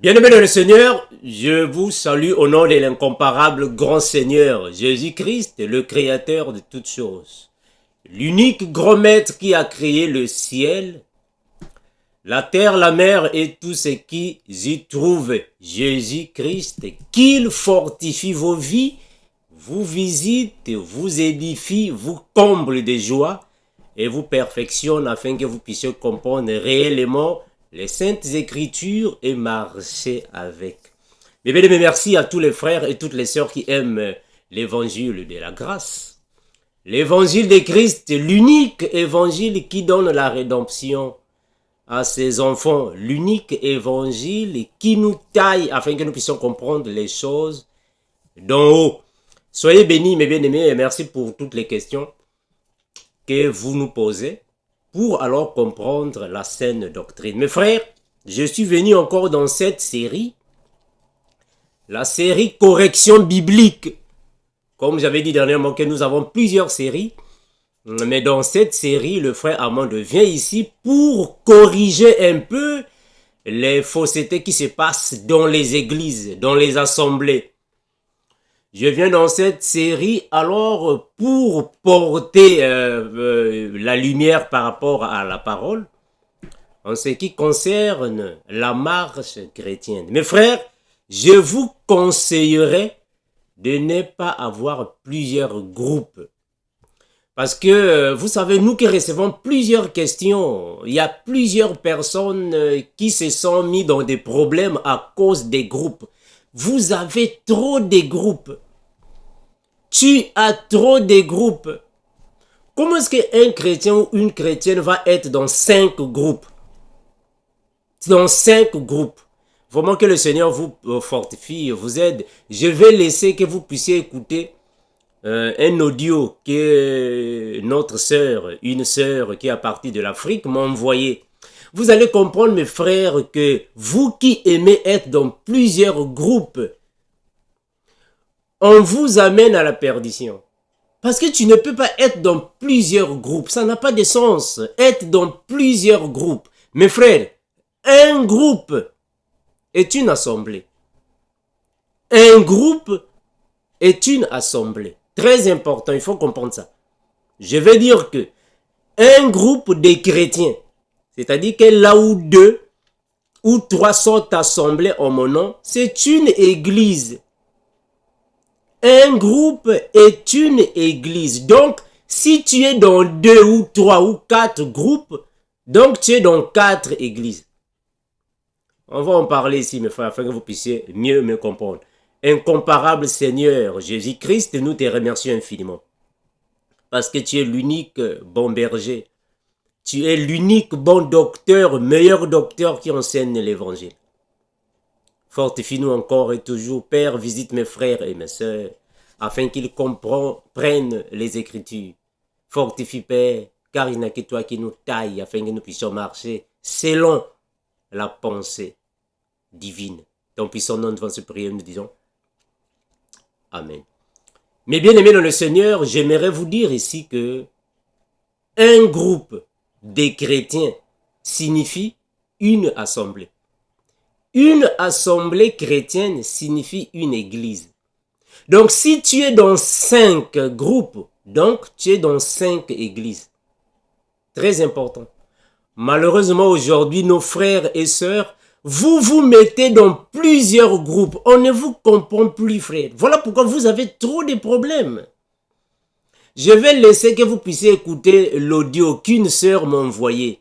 Bien-aimés dans le Seigneur, je vous salue au nom de l'incomparable grand Seigneur, Jésus-Christ, le Créateur de toutes choses. L'unique grand maître qui a créé le ciel, la terre, la mer et tout ce qui y trouve. Jésus-Christ, qu'il fortifie vos vies, vous visite, vous édifie, vous comble de joie et vous perfectionne afin que vous puissiez comprendre réellement les saintes écritures et marcher avec. Mais bien, merci à tous les frères et toutes les sœurs qui aiment l'évangile de la grâce. L'évangile de Christ, l'unique évangile qui donne la rédemption à ses enfants. L'unique évangile qui nous taille afin que nous puissions comprendre les choses d'en haut. Soyez bénis mes bien-aimés et merci pour toutes les questions que vous nous posez pour alors comprendre la saine doctrine. Mes frères, je suis venu encore dans cette série, la série Correction biblique. Comme j'avais dit dernièrement que nous avons plusieurs séries, mais dans cette série, le frère Armand vient ici pour corriger un peu les faussetés qui se passent dans les églises, dans les assemblées. Je viens dans cette série alors pour porter la lumière par rapport à la parole en ce qui concerne la marche chrétienne. Mes frères, je vous conseillerais de ne pas avoir plusieurs groupes. Parce que vous savez, nous qui recevons plusieurs questions, il y a plusieurs personnes qui se sont mis dans des problèmes à cause des groupes. Vous avez trop de groupes. Tu as trop de groupes. Comment est-ce qu'un chrétien ou une chrétienne va être dans 5 groupes? Dans 5 groupes. Vraiment que le Seigneur vous fortifie, vous aide. Je vais laisser que vous puissiez écouter un audio que notre sœur, une sœur qui est partie de l'Afrique m'a envoyé. Vous allez comprendre mes frères que vous qui aimez être dans plusieurs groupes, on vous amène à la perdition. Parce que tu ne peux pas être dans plusieurs groupes. Ça n'a pas de sens. Être dans plusieurs groupes. Mes frères, un groupe est une assemblée. Un groupe est une assemblée. Très important, il faut comprendre ça. Je vais dire que un groupe de chrétiens, c'est-à-dire que là où 2 ou 3 sont assemblés en mon nom, c'est une église. Un groupe est une église. Donc, si tu es dans 2 ou 3 ou 4 groupes, donc tu es dans 4 églises. On va en parler ici, mes frères, afin que vous puissiez mieux me comprendre. Incomparable Seigneur Jésus-Christ, nous te remercions infiniment. Parce que tu es l'unique bon berger. Tu es l'unique bon docteur, meilleur docteur qui enseigne l'évangile. Fortifie-nous encore et toujours. Père, visite mes frères et mes sœurs, afin qu'ils comprennent les Écritures. Fortifie, Père, car il n'y a que toi qui nous taille, afin que nous puissions marcher selon la pensée divine. Ton puissant nom devant ce prière, nous disons Amen. Mais bien aimés dans le Seigneur, j'aimerais vous dire ici que un groupe de chrétiens signifie une assemblée. Une assemblée chrétienne signifie une église. Donc, si tu es dans 5 groupes, donc tu es dans 5 églises. Très important. Malheureusement, aujourd'hui, nos frères et sœurs, vous vous mettez dans plusieurs groupes. On ne vous comprend plus, frère. Voilà pourquoi vous avez trop de problèmes. Je vais laisser que vous puissiez écouter l'audio qu'une sœur m'a envoyé.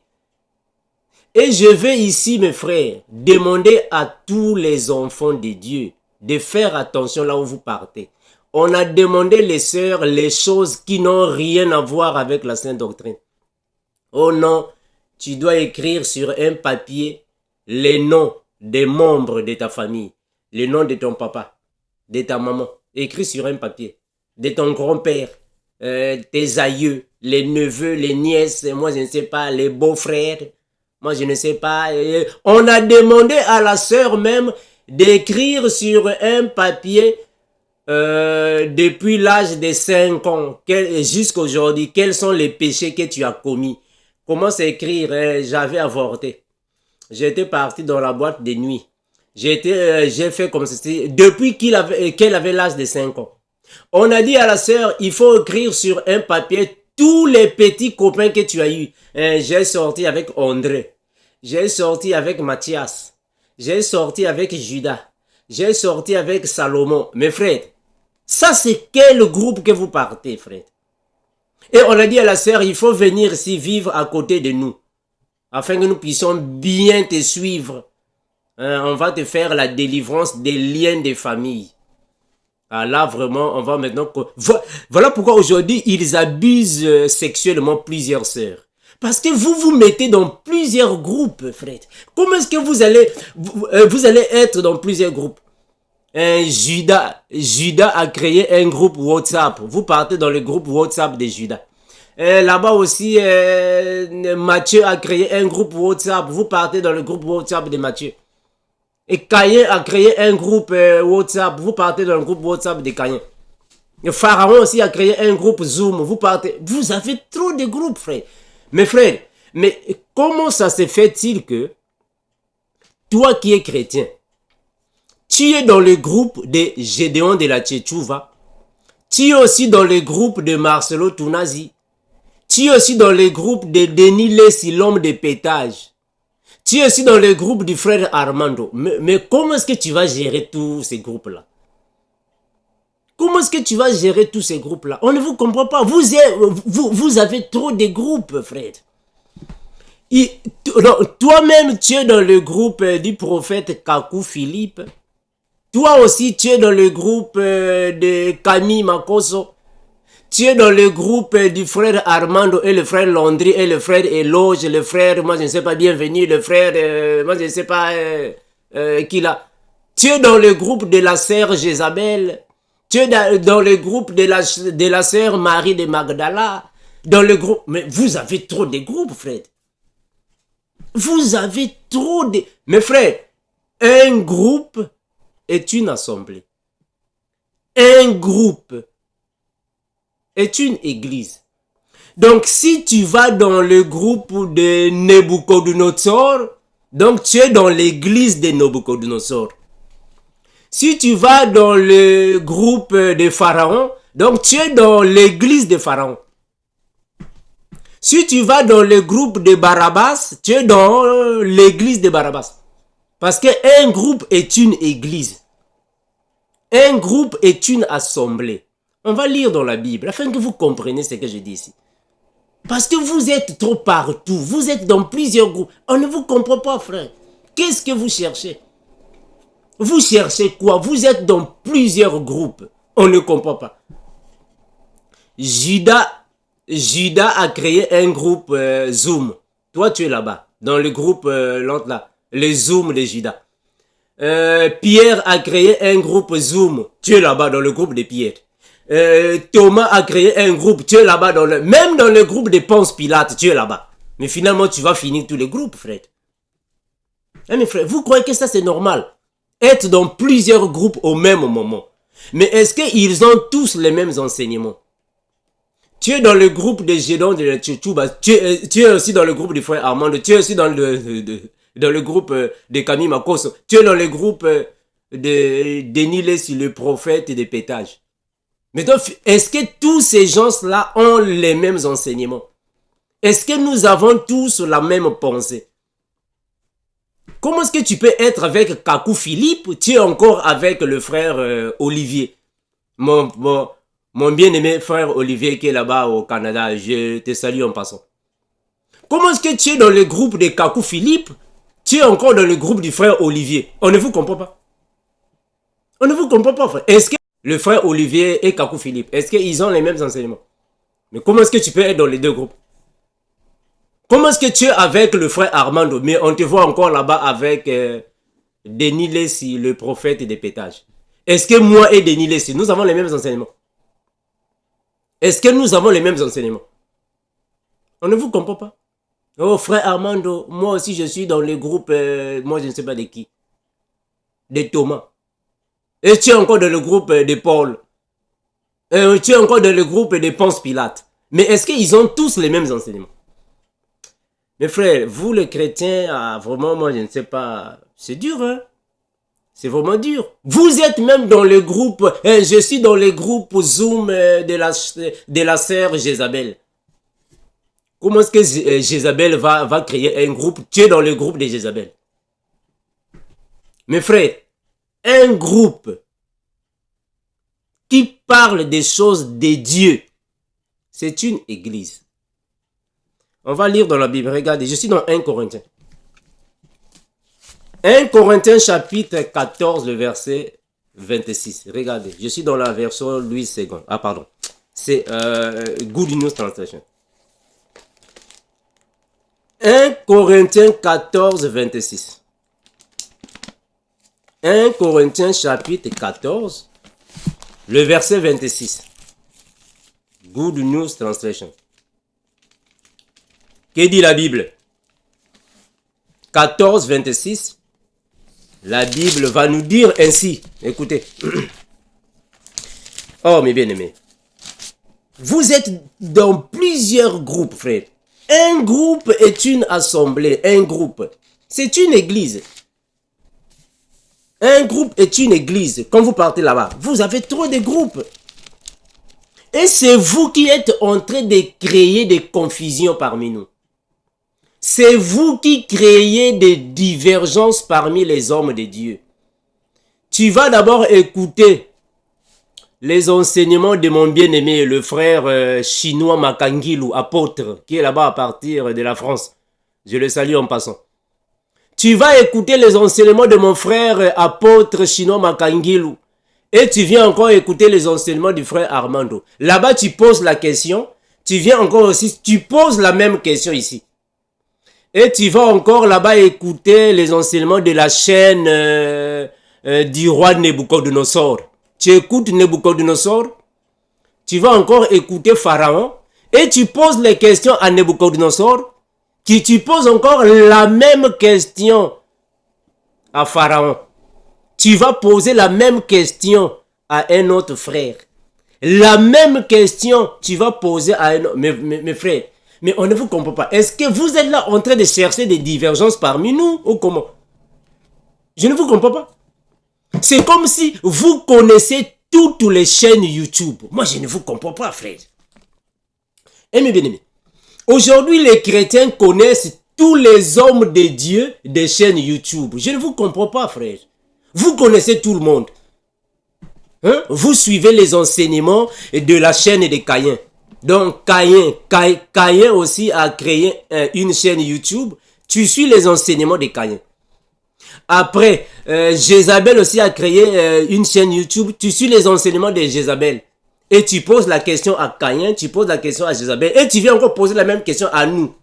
Et je vais ici, mes frères, demander à tous les enfants de Dieu de faire attention là où vous partez. On a demandé les sœurs les choses qui n'ont rien à voir avec la sainte doctrine. Oh non, tu dois écrire sur un papier les noms des membres de ta famille, les noms de ton papa, de ta maman. Écris sur un papier, de ton grand-père, tes aïeux, les neveux, les nièces, moi je ne sais pas, les beaux-frères. Moi, je ne sais pas. On a demandé à la sœur même d'écrire sur un papier depuis l'âge de 5 ans jusqu'à aujourd'hui, quels sont les péchés que tu as commis. Comment s'écrire? J'avais avorté. J'étais parti dans la boîte de nuit. J'ai fait comme ceci depuis qu'elle avait l'âge de 5 ans. On a dit à la sœur, il faut écrire sur un papier tous les petits copains que tu as eu. J'ai sorti avec André. J'ai sorti avec Mathias. J'ai sorti avec Judas. J'ai sorti avec Salomon. Mes frères, ça c'est quel groupe que vous partez, frère? Et on a dit à la sœur, il faut venir ici vivre à côté de nous. Afin que nous puissions bien te suivre. On va te faire la délivrance des liens de famille. Ah là, vraiment, on va maintenant... Voilà pourquoi aujourd'hui, ils abusent sexuellement plusieurs sœurs. Parce que vous vous mettez dans plusieurs groupes, frère. Comment est-ce que vous allez être dans plusieurs groupes? Judas a créé un groupe WhatsApp. Vous partez dans le groupe WhatsApp de Judas. Là-bas aussi, Matthieu a créé un groupe WhatsApp. Vous partez dans le groupe WhatsApp de Matthieu. Et Caïn a créé un groupe WhatsApp. Vous partez dans le groupe WhatsApp de Caïn. Et Pharaon aussi a créé un groupe Zoom. Vous partez. Vous avez trop de groupes, frère. Mes frères, mais comment ça se fait-il que toi qui es chrétien, tu es dans le groupe de Gédéon de la Tchétchouva, tu es aussi dans le groupe de Marcelo Tounazi, tu es aussi dans le groupe de Denis Lessi, l'homme de pétage, tu es aussi dans le groupe du frère Armando. Mais comment est-ce que tu vas gérer tous ces groupes-là? Comment est-ce que tu vas gérer tous ces groupes-là? On ne vous comprend pas. Vous avez trop de groupes, frère. Toi-même, tu es dans le groupe du prophète Kakou Philippe. Toi aussi, tu es dans le groupe de Camille Makoso. Tu es dans le groupe du frère Armando et le frère Landry et le frère Eloge, le frère, moi je ne sais pas, bienvenue, le frère, moi je ne sais pas qui là. Tu es dans le groupe de la sœur Jézabel. Tu es dans le groupe de la sœur Marie de Magdala. Dans le groupe. Mais vous avez trop de groupes, frère. Vous avez trop de... Mes frères, un groupe est une assemblée. Un groupe est une église. Donc, si tu vas dans le groupe de Nebuchadnezzar, donc tu es dans l'église de Nebuchadnezzar. Si tu vas dans le groupe de Pharaon, donc tu es dans l'église de Pharaon. Si tu vas dans le groupe de Barabbas, tu es dans l'église de Barabbas. Parce qu'un groupe est une église. Un groupe est une assemblée. On va lire dans la Bible afin que vous compreniez ce que je dis ici. Parce que vous êtes trop partout. Vous êtes dans plusieurs groupes. On ne vous comprend pas, frère. Qu'est-ce que vous cherchez? Vous cherchez quoi? Vous êtes dans plusieurs groupes. On ne comprend pas. Judas a créé un groupe Zoom. Toi, tu es là-bas. Dans le groupe l'autre là. Le Zoom de Judas. Pierre a créé un groupe Zoom. Tu es là-bas dans le groupe de Pierre. Thomas a créé un groupe. Tu es là-bas même dans le groupe de Ponce Pilate. Tu es là-bas. Mais finalement, tu vas finir tous les groupes, frère. Mes frères, vous croyez que ça c'est normal? Être dans plusieurs groupes au même moment. Mais est-ce qu'ils ont tous les mêmes enseignements? Tu es dans le groupe de Gédon de la Tchétchouba. Tu es aussi dans le groupe du frère Armando. Tu es aussi dans le groupe de Camille Makoso. Tu es dans le groupe de Denis Lessi, le prophète des pétages. Mais donc, est-ce que tous ces gens-là ont les mêmes enseignements? Est-ce que nous avons tous la même pensée? Comment est-ce que tu peux être avec Kakou Philippe? Tu es encore avec le frère Olivier. Mon bien-aimé frère Olivier qui est là-bas au Canada. Je te salue en passant. Comment est-ce que tu es dans le groupe de Kakou Philippe? Tu es encore dans le groupe du frère Olivier. On ne vous comprend pas. On ne vous comprend pas, frère. Est-ce que le frère Olivier et Kakou Philippe, est-ce qu'ils ont les mêmes enseignements? Mais comment est-ce que tu peux être dans les deux groupes? Comment est-ce que tu es avec le frère Armando, mais on te voit encore là-bas avec Denis Lessi, le prophète des pétages? Est-ce que moi et Denis Lessi, nous avons les mêmes enseignements? Est-ce que nous avons les mêmes enseignements? On ne vous comprend pas. Oh frère Armando, moi aussi je suis dans le groupe, moi je ne sais pas de qui. De Thomas. Et tu es encore dans le groupe de Paul. Tu es encore dans le groupe de Ponce Pilate. Mais est-ce qu'ils ont tous les mêmes enseignements? Mes frères, vous les chrétiens, vraiment, moi je ne sais pas. C'est dur, hein? C'est vraiment dur. Vous êtes même dans le groupe, je suis dans le groupe Zoom de la sœur Jézabel. Comment est-ce que Jézabel va créer un groupe? Tu es dans le groupe de Jézabel. Mes frères, un groupe qui parle des choses de Dieu, c'est une église. On va lire dans la Bible. Regardez, je suis dans 1 Corinthiens. 1 Corinthiens chapitre 14, le verset 26. Regardez, je suis dans la version Louis II. Ah pardon, c'est Good News Translation. 1 Corinthiens 14, 26. 1 Corinthiens chapitre 14, le verset 26. Good News Translation. Que dit la Bible? 14, 26. La Bible va nous dire ainsi. Écoutez. Oh, mes bien-aimés. Vous êtes dans plusieurs groupes, frères. Un groupe est une assemblée. Un groupe, c'est une église. Un groupe est une église. Quand vous partez là-bas, vous avez trop de groupes. Et c'est vous qui êtes en train de créer des confusions parmi nous. C'est vous qui créez des divergences parmi les hommes de Dieu. Tu vas d'abord écouter les enseignements de mon bien-aimé, le frère chinois Makangilou, apôtre, qui est là-bas à partir de la France. Je le salue en passant. Tu vas écouter les enseignements de mon frère apôtre chinois Makangilou. Et tu viens encore écouter les enseignements du frère Armando. Là-bas, tu poses la question. Tu viens encore aussi, tu poses la même question ici. Et tu vas encore là-bas écouter les enseignements de la chaîne du roi Nebuchadnezzar. Tu écoutes Nebuchadnezzar, tu vas encore écouter Pharaon, et tu poses les questions à Nebuchadnezzar, tu poses encore la même question à Pharaon. Tu vas poser la même question à un autre frère. La même question, tu vas poser à un autre. Mes frères, mais on ne vous comprend pas. Est-ce que vous êtes là en train de chercher des divergences parmi nous ou comment? Je ne vous comprends pas. C'est comme si vous connaissez toutes les chaînes YouTube. Moi, je ne vous comprends pas, frère. Et mes bien-aimés, aujourd'hui, les chrétiens connaissent tous les hommes de Dieu des chaînes YouTube. Je ne vous comprends pas, frère. Vous connaissez tout le monde. Hein? Vous suivez les enseignements de la chaîne de Caïn. Donc, Caïn aussi a créé une chaîne YouTube. Tu suis les enseignements de Caïn. Après, Jézabel aussi a créé une chaîne YouTube. Tu suis les enseignements de Jézabel. Et tu poses la question à Caïn, tu poses la question à Jézabel. Et tu viens encore poser la même question à nous.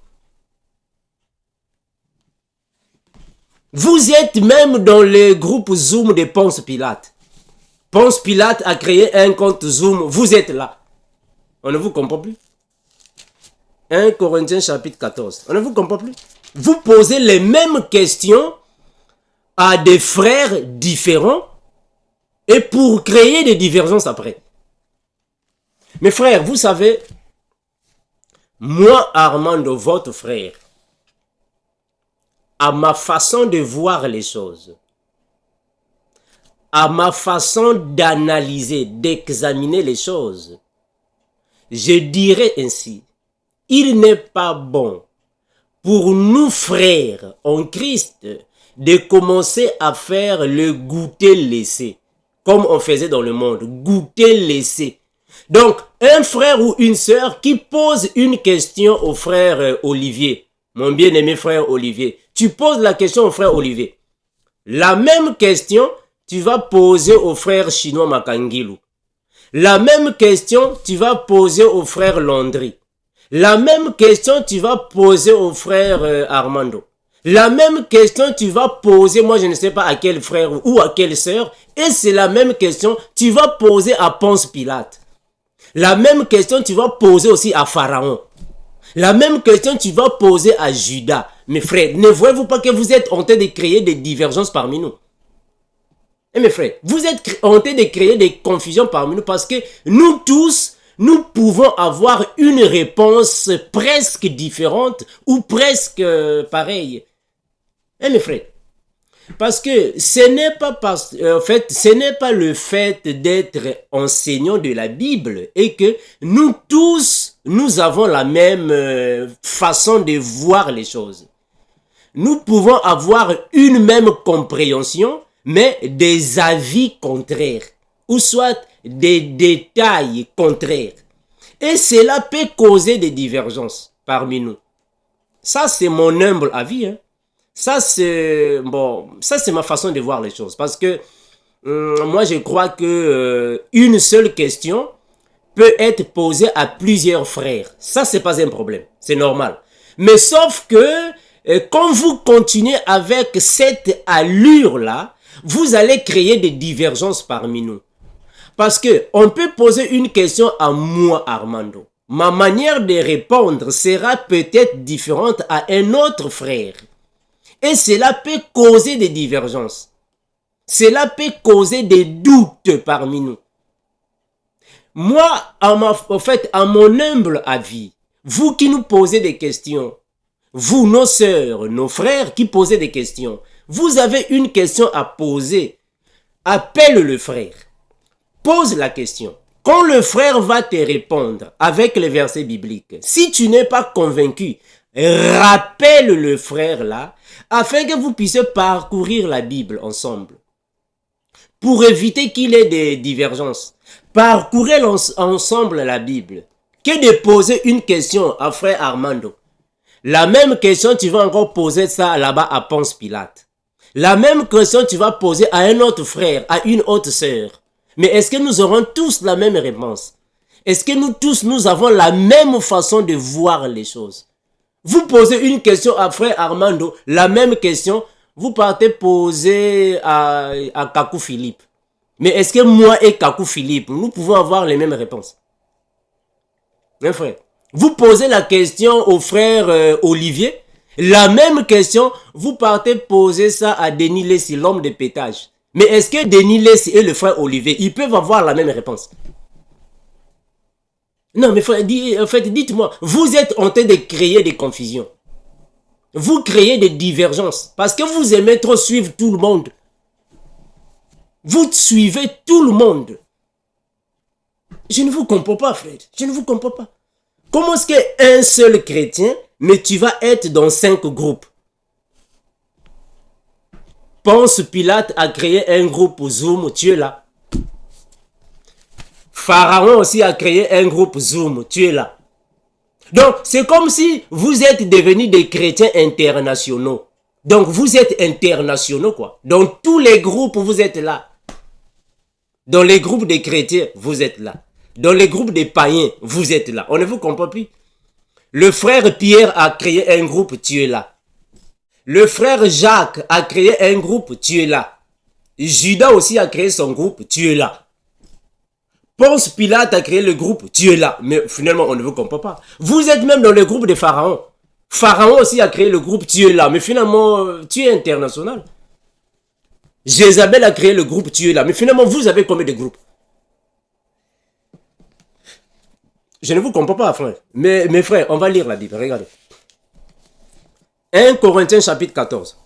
Vous êtes même dans le groupe Zoom de Ponce Pilate. Ponce Pilate a créé un compte Zoom. Vous êtes là. On ne vous comprend plus. 1 Corinthiens chapitre 14. On ne vous comprend plus. Vous posez les mêmes questions à des frères différents et pour créer des divergences après. Mes frères, vous savez, moi Armando, votre frère, à ma façon de voir les choses, à ma façon d'analyser, d'examiner les choses, je dirais ainsi, il n'est pas bon pour nous frères en Christ de commencer à faire le goûter laissé, comme on faisait dans le monde, goûter laissé. Donc, un frère ou une sœur qui pose une question au frère Olivier, mon bien-aimé frère Olivier, tu poses la question au frère Olivier. La même question, tu vas poser au frère chinois Makangilou. La même question, tu vas poser au frère Landry. La même question, tu vas poser au frère Armando. La même question, tu vas poser, moi je ne sais pas à quel frère ou à quelle sœur, et c'est la même question, tu vas poser à Ponce Pilate. La même question, tu vas poser aussi à Pharaon. La même question, tu vas poser à Judas. Mes frères, ne voyez-vous pas que vous êtes en train de créer des divergences parmi nous? Et mes frères, vous êtes en train de créer des confusions parmi nous parce que nous tous, nous pouvons avoir une réponse presque différente ou presque pareille. Et mes frères, Parce que ce n'est pas en fait, ce n'est pas le fait d'être enseignant de la Bible et que nous tous, nous avons la même façon de voir les choses. Nous pouvons avoir une même compréhension, mais des avis contraires, ou soit des détails contraires. Et cela peut causer des divergences parmi nous. Ça, c'est mon humble avis, hein. Ça, c'est ma façon de voir les choses. Parce que moi, je crois que une seule question peut être posée à plusieurs frères. Ça, c'est pas un problème. C'est normal. Mais sauf que quand vous continuez avec cette allure-là, vous allez créer des divergences parmi nous. Parce que on peut poser une question à moi, Armando. Ma manière de répondre sera peut-être différente à un autre frère. Et cela peut causer des divergences. Cela peut causer des doutes parmi nous. Moi, en fait, à mon humble avis, vous qui nous posez des questions, vous, nos sœurs, nos frères qui posez des questions, vous avez une question à poser. Appelle le frère. Pose la question. Quand le frère va te répondre avec les versets bibliques, si tu n'es pas convaincu, rappelle le frère là, afin que vous puissiez parcourir la Bible ensemble. Pour éviter qu'il y ait des divergences. Parcourez ensemble la Bible. Que de poser une question à frère Armando. La même question, tu vas encore poser ça là-bas à Ponce Pilate. La même question, tu vas poser à un autre frère, à une autre sœur. Mais est-ce que nous aurons tous la même réponse? Est-ce que nous tous, nous avons la même façon de voir les choses? Vous posez une question à frère Armando, la même question, vous partez poser à Kakou Philippe. Mais est-ce que moi et Kakou Philippe, nous pouvons avoir les mêmes réponses? Mes frères, vous posez la question au frère Olivier, la même question, vous partez poser ça à Denis Lessi, l'homme de pétage. Mais est-ce que Denis Lessi et le frère Olivier, ils peuvent avoir la même réponse? Non, mais frère, en fait, dites-moi, vous êtes en train de créer des confusions. Vous créez des divergences parce que vous aimez trop suivre tout le monde. Vous suivez tout le monde. Je ne vous comprends pas, frère. Je ne vous comprends pas. Comment est-ce qu'un seul chrétien, mais tu vas être dans 5 groupes? Ponce Pilate a créé un groupe Zoom, tu es là. Pharaon aussi a créé un groupe Zoom, tu es là. Donc, c'est comme si vous êtes devenus des chrétiens internationaux. Donc, vous êtes internationaux, quoi. Dans tous les groupes, vous êtes là. Dans les groupes des chrétiens, vous êtes là. Dans les groupes des païens, vous êtes là. On ne vous comprend plus. Le frère Pierre a créé un groupe, tu es là. Le frère Jacques a créé un groupe, tu es là. Judas aussi a créé son groupe, tu es là. Ponce Pilate a créé le groupe, tu es là. Mais finalement, on ne vous comprend pas. Vous êtes même dans le groupe de Pharaon. Pharaon aussi a créé le groupe, tu es là. Mais finalement, tu es international. Jézabel a créé le groupe, tu es là. Mais finalement, vous avez combien de groupes? Je ne vous comprends pas, frère. Mais mes frères, on va lire la Bible. Regardez. 1 Corinthiens chapitre 14.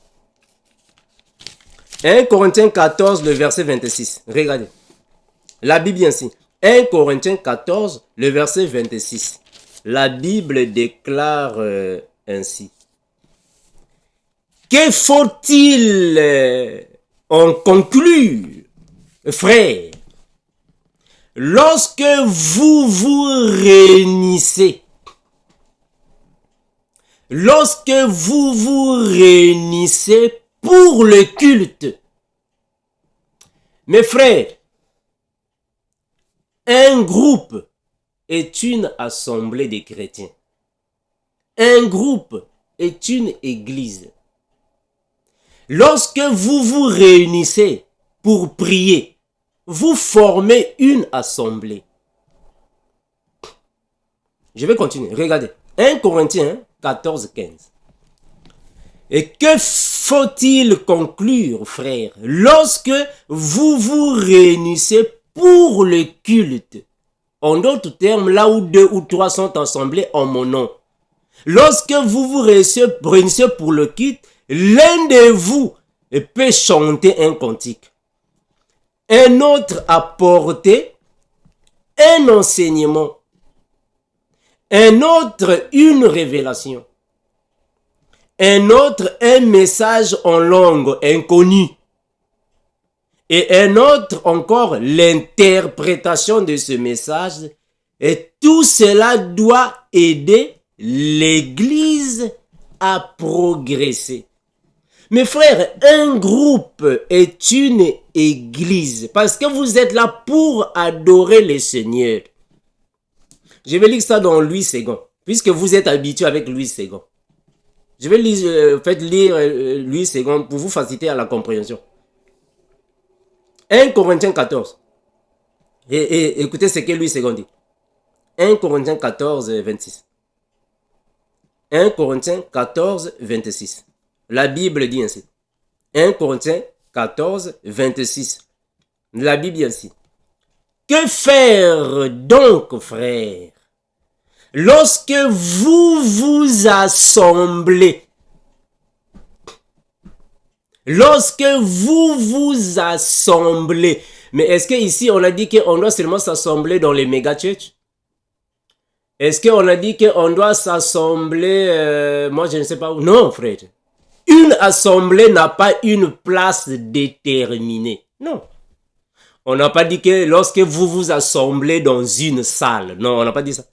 1 Corinthiens 14, le verset 26. Regardez. La Bible dit ainsi. 1 Corinthiens 14, le verset 26. La Bible déclare ainsi. Que faut-il en conclure, frère? Lorsque vous vous réunissez, pour le culte, mes frères, un groupe est une assemblée de chrétiens. Un groupe est une église. Lorsque vous vous réunissez pour prier, vous formez une assemblée. Je vais continuer. Regardez. 1 Corinthiens 14, 15. Et que faut-il conclure, frère, lorsque vous vous réunissez pour le culte? En d'autres termes, là où 2 ou 3 sont assemblés en mon nom. Lorsque vous vous réunissez pour le culte, l'un de vous peut chanter un cantique. Un autre a porté un enseignement. Un autre une révélation. Un autre un message en langue inconnue. Et un autre encore l'interprétation de ce message. Et tout cela doit aider l'Église à progresser. Mes frères, un groupe est une église parce que vous êtes là pour adorer le Seigneur. Je vais lire ça dans Louis II, puisque vous êtes habitué avec Louis II. Je vais lire Louis II pour vous faciliter à la compréhension. 1 Corinthiens 14. Et écoutez ce que Louis II dit. 1 Corinthiens 14, 26. 1 Corinthiens 14, 26. La Bible dit ainsi. 1 Corinthiens 14, 26. La Bible dit ainsi. Que faire donc, frères, lorsque vous vous assemblez? Lorsque vous vous assemblez. Mais est-ce qu'ici on a dit qu'on doit seulement s'assembler dans les méga-churches? Est-ce qu'on a dit qu'on doit s'assembler, moi je ne sais pas où? Non, frère. Une assemblée n'a pas une place déterminée. Non. On n'a pas dit que lorsque vous vous assemblez dans une salle. Non, on n'a pas dit ça.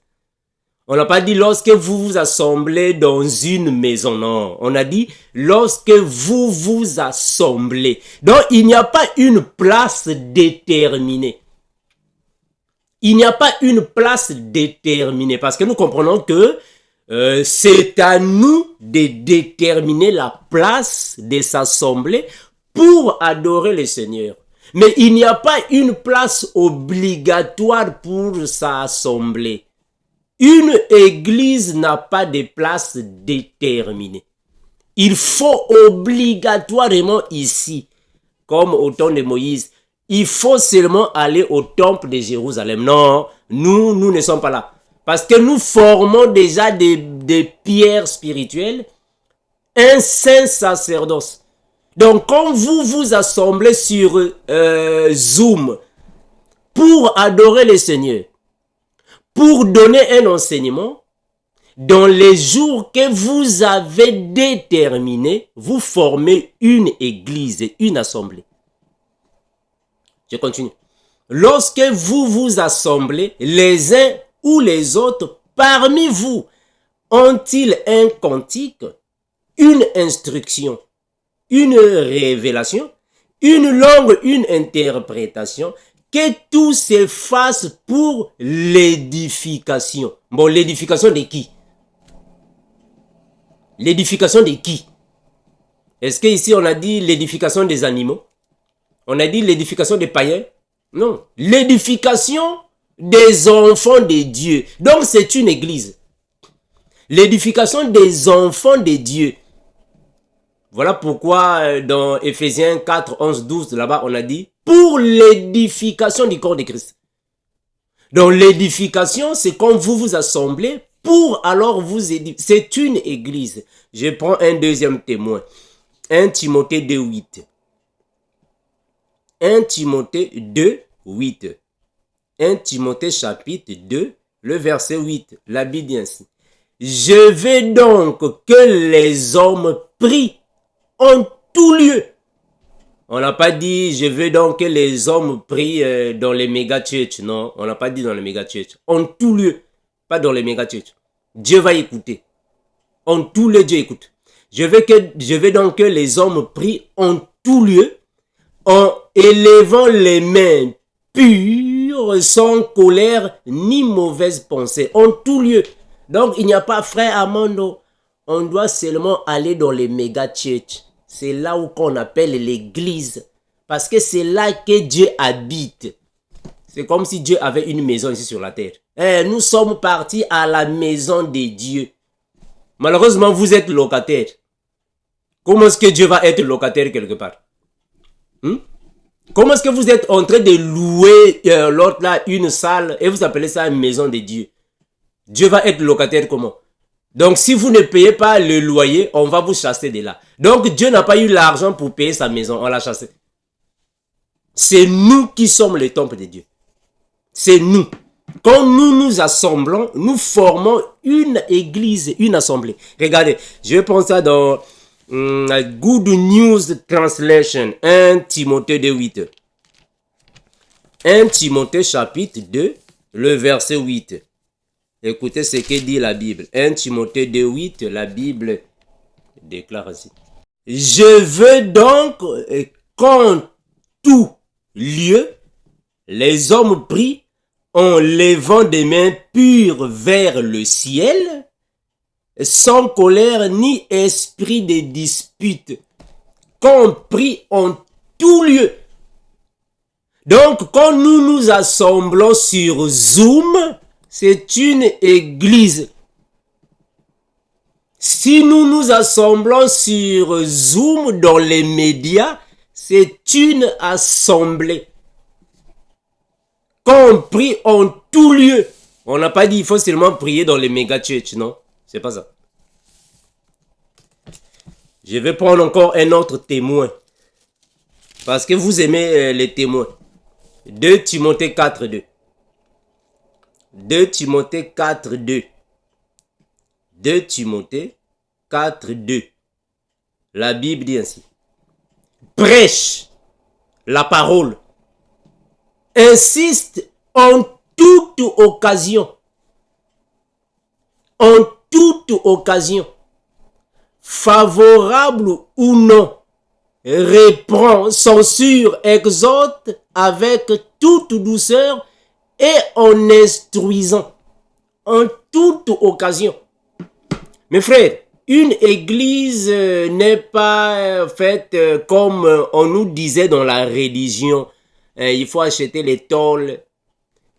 On n'a pas dit lorsque vous vous assemblez dans une maison. Non, on a dit lorsque vous vous assemblez. Donc, il n'y a pas une place déterminée. Il n'y a pas une place déterminée. Parce que nous comprenons que c'est à nous de déterminer la place de s'assembler pour adorer le Seigneur. Mais il n'y a pas une place obligatoire pour s'assembler. Une église n'a pas de place déterminée. Il faut obligatoirement ici, comme au temps de Moïse, il faut seulement aller au temple de Jérusalem. Non, nous ne sommes pas là. Parce que nous formons déjà des pierres spirituelles, un saint sacerdoce. Donc, quand vous vous assemblez sur Zoom pour adorer le Seigneur, pour donner un enseignement, dans les jours que vous avez déterminés, vous formez une église, une assemblée. Je continue. Lorsque vous vous assemblez, les uns ou les autres parmi vous ont-ils un cantique, une instruction, une révélation, une langue, une interprétation, que tout se fasse pour l'édification. Bon, l'édification de qui? L'édification de qui? Est-ce qu'ici on a dit l'édification des animaux? On a dit l'édification des païens? Non. L'édification des enfants de Dieu. Donc c'est une église. L'édification des enfants de Dieu. Voilà pourquoi dans Ephésiens 4, 11, 12, là-bas on a dit pour l'édification du corps de Christ. Donc l'édification, c'est quand vous vous assemblez pour alors vous édifier. C'est une église. Je prends un deuxième témoin. 1 Timothée 2, 8. 1 Timothée 2, 8. 1 Timothée chapitre 2, le verset 8. La Bible dit ainsi. Je veux donc que les hommes prient en tout lieu. On n'a pas dit, je veux donc que les hommes prient dans les méga-churches. Non, on n'a pas dit dans les méga-churches. En tout lieu, pas dans les méga-churches. Dieu va écouter. En tout lieu, Dieu écoute. Je veux donc que les hommes prient en tout lieu, en élevant les mains pures, sans colère ni mauvaise pensée. En tout lieu. Donc, il n'y a pas, frère Amando, on doit seulement aller dans les méga-churches. C'est là où qu'on appelle l'église. Parce que c'est là que Dieu habite. C'est comme si Dieu avait une maison ici sur la terre. Nous sommes partis à la maison de Dieu. Malheureusement, vous êtes locataire. Comment est-ce que Dieu va être locataire quelque part? Comment est-ce que vous êtes en train de louer l'autre là une salle et vous appelez ça une maison de Dieu? Dieu va être locataire comment? Donc, si vous ne payez pas le loyer, on va vous chasser de là. Donc, Dieu n'a pas eu l'argent pour payer sa maison. On l'a chassé. C'est nous qui sommes le temple de Dieu. C'est nous. Quand nous nous assemblons, nous formons une église, une assemblée. Regardez, je vais prendre ça dans Good News Translation, 1 Timothée 2:8. 1 Timothée chapitre 2, le verset 8. Écoutez ce que dit la Bible. 1 Timothée 2:8, la Bible déclare ainsi. Je veux donc qu'en tout lieu, les hommes prient en levant des mains pures vers le ciel, sans colère ni esprit de dispute, qu'on prie en tout lieu. Donc, quand nous nous assemblons sur Zoom, c'est une église. Si nous nous assemblons sur Zoom dans les médias, c'est une assemblée. Quand on prie en tout lieu, on n'a pas dit il faut seulement prier dans les méga church, non? C'est pas ça. Je vais prendre encore un autre témoin. Parce que vous aimez les témoins. 2 Timothée 4:2. 2 Timothée 4:2. 2 Timothée 4:2. La Bible dit ainsi. Prêche la parole. Insiste en toute occasion. En toute occasion. Favorable ou non. Reprend, censure, exhorte avec toute douceur et en instruisant. En toute occasion. Mes frères, une église n'est pas faite comme on nous disait dans la religion. Il faut acheter les tôles,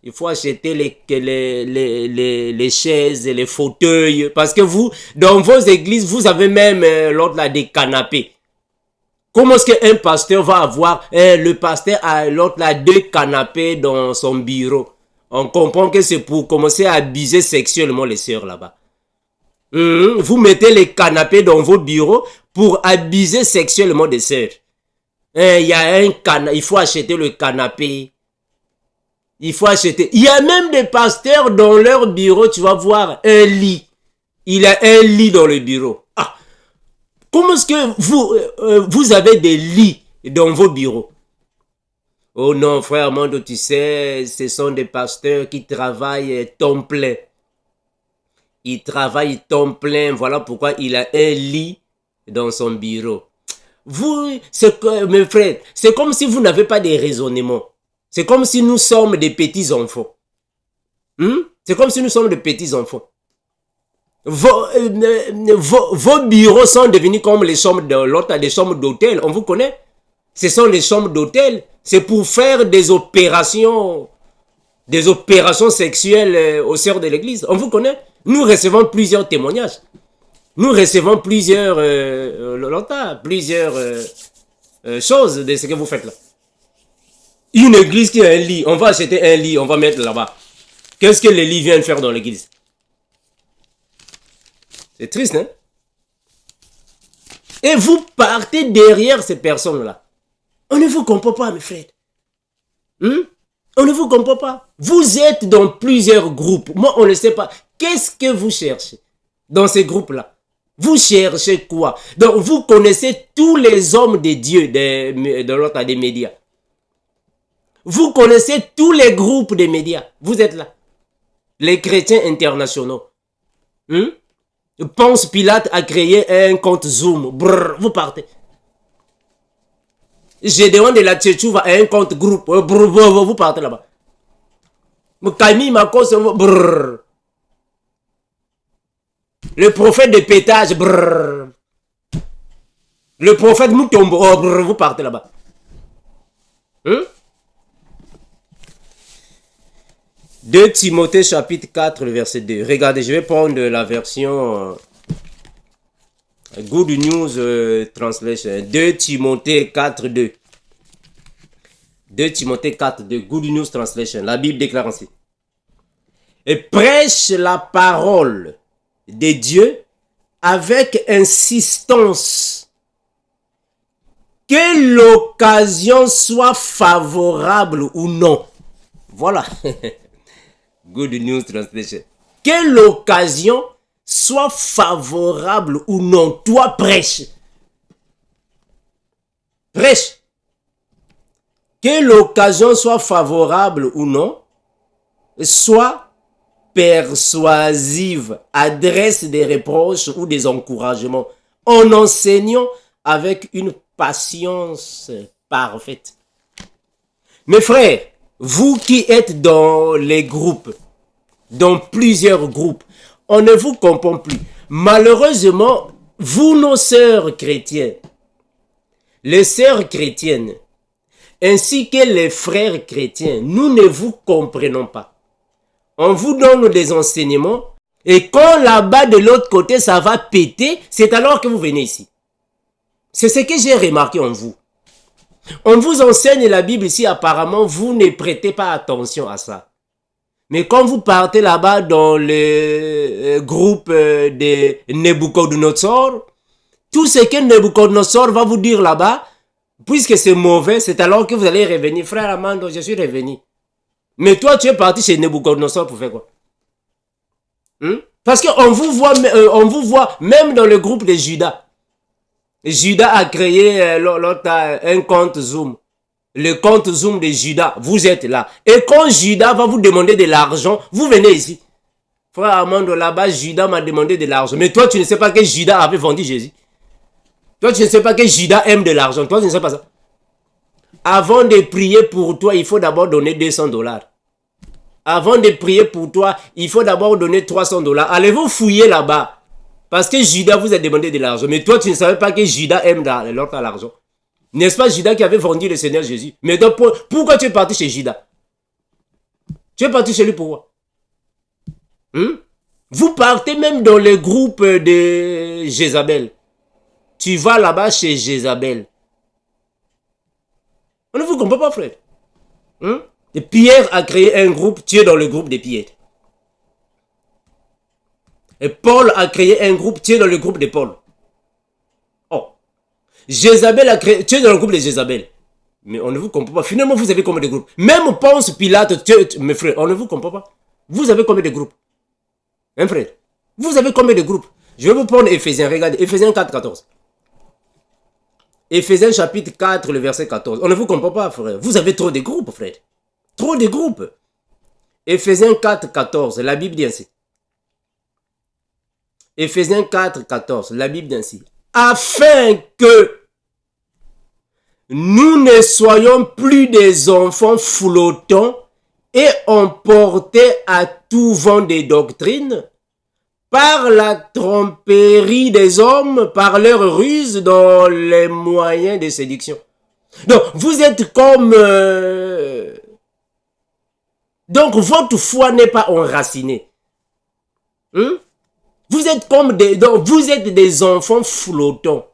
il faut acheter les chaises, les fauteuils. Parce que vous, dans vos églises, vous avez même l'autre là des canapés. Comment est-ce qu'un pasteur va avoir, le pasteur a l'autre là 2 canapés dans son bureau? On comprend que c'est pour commencer à abuser sexuellement les sœurs là-bas. Vous mettez les canapés dans vos bureaux pour abuser sexuellement des sœurs. Il y a il faut acheter le canapé. Il faut acheter. Il y a même des pasteurs dans leur bureau, tu vas voir un lit. Il y a un lit dans le bureau. Ah, comment est-ce que vous avez des lits dans vos bureaux? Oh non, frère Armando, tu sais, ce sont des pasteurs qui travaillent temps plein. Ils travaillent temps plein, voilà pourquoi il a un lit dans son bureau. Vous, mes frères, c'est comme si vous n'avez pas de raisonnement. C'est comme si nous sommes des petits enfants. C'est comme si nous sommes des petits enfants. Vos bureaux sont devenus comme les chambres de l'autre, des chambres d'hôtel. On vous connaît? Ce sont les chambres d'hôtel. C'est pour faire des opérations sexuelles aux sœurs de l'église. On vous connaît? Nous recevons plusieurs témoignages. Nous recevons plusieurs choses de ce que vous faites là. Une église qui a un lit, on va acheter un lit, on va mettre là-bas. Qu'est-ce que les lits viennent faire dans l'église? C'est triste, hein? Et vous partez derrière ces personnes-là. On ne vous comprend pas, mes frères. On ne vous comprend pas. Vous êtes dans plusieurs groupes. Moi, on ne sait pas. Qu'est-ce que vous cherchez dans ces groupes-là? Vous cherchez quoi? Donc, vous connaissez tous les hommes de Dieu de l'autre des médias. Vous connaissez tous les groupes des médias. Vous êtes là. Les chrétiens internationaux. Ponce Pilate a créé un compte Zoom. Brrr, vous partez. Gédéon de la Tchétchouva a un compte groupe. Brrr, vous partez là-bas. Camille Makos, brrr. Le prophète de pétage, brrr. Le prophète Moutombo, brrr, vous partez là-bas. 2 Timothée chapitre 4, le verset 2. Regardez, je vais prendre la version Good News Translation. 2 Timothée 4, 2. 2 Timothée 4, 2. Good News Translation. La Bible déclare ainsi. Et prêche la parole. de Dieu avec insistance. Que l'occasion soit favorable ou non. Voilà. Good News Translation. Que l'occasion soit favorable ou non. Toi, prêche. Prêche. Que l'occasion soit favorable ou non. Sois persuasive. Adresse des reproches ou des encouragements. En enseignant avec une patience parfaite. Mes frères, vous qui êtes dans les groupes, dans plusieurs groupes, on ne vous comprend plus. Malheureusement, vous, nos sœurs chrétiennes, les sœurs chrétiennes, ainsi que les frères chrétiens, nous ne vous comprenons pas. On vous donne des enseignements et quand là-bas de l'autre côté ça va péter, c'est alors que vous venez ici. C'est ce que j'ai remarqué en vous. On vous enseigne la Bible ici, apparemment, vous ne prêtez pas attention à ça. Mais quand vous partez là-bas dans le groupe de Nebuchadnezzar, tout ce que Nebuchadnezzar va vous dire là-bas, puisque c'est mauvais, c'est alors que vous allez revenir. Frère Amando, je suis revenu. Mais toi, tu es parti chez Nebuchadnezzar pour faire quoi? Parce qu'on vous voit même dans le groupe de Judas. Judas a créé un compte Zoom. Le compte Zoom de Judas, vous êtes là. Et quand Judas va vous demander de l'argent, vous venez ici. Frère Armando, là-bas, Judas m'a demandé de l'argent. Mais toi, tu ne sais pas que Judas avait vendu Jésus. Toi, tu ne sais pas que Judas aime de l'argent. Toi, tu ne sais pas ça. Avant de prier pour toi, il faut d'abord donner 200 $. Avant de prier pour toi, il faut d'abord donner 300 $. Allez-vous fouiller là-bas? Parce que Judas vous a demandé de l'argent. Mais toi, tu ne savais pas que Judas aime l'argent. N'est-ce pas Judas qui avait vendu le Seigneur Jésus? Mais donc, pourquoi tu es parti chez Judas? Tu es parti chez lui pourquoi? Vous partez même dans le groupe de Jézabel. Tu vas là-bas chez Jézabel. On ne vous comprend pas, frère. Et Pierre a créé un groupe, tu es dans le groupe de Pierre. Et Paul a créé un groupe, tu es dans le groupe de Paul. Oh. Jézabel a créé, tu es dans le groupe de Jézabel. Mais on ne vous comprend pas. Finalement, vous avez combien de groupes? Même Ponce Pilate, mes frères, on ne vous comprend pas. Vous avez combien de groupes? Hein, frère? Vous avez combien de groupes? Je vais vous prendre Éphésiens. Regardez, Éphésiens 4, 14. Éphésiens chapitre 4, le verset 14. On ne vous comprend pas, frère. Vous avez trop de groupes, frère. Trop de groupes. Éphésiens 4, 14. La Bible dit ainsi. Éphésiens 4, 14. La Bible dit ainsi. Afin que nous ne soyons plus des enfants flottants et emportés à tout vent des doctrines par la tromperie des hommes, par leur ruse dans les moyens de séduction. Donc, vous êtes comme... Donc, votre foi n'est pas enracinée. Vous êtes comme donc, vous êtes des enfants flottants.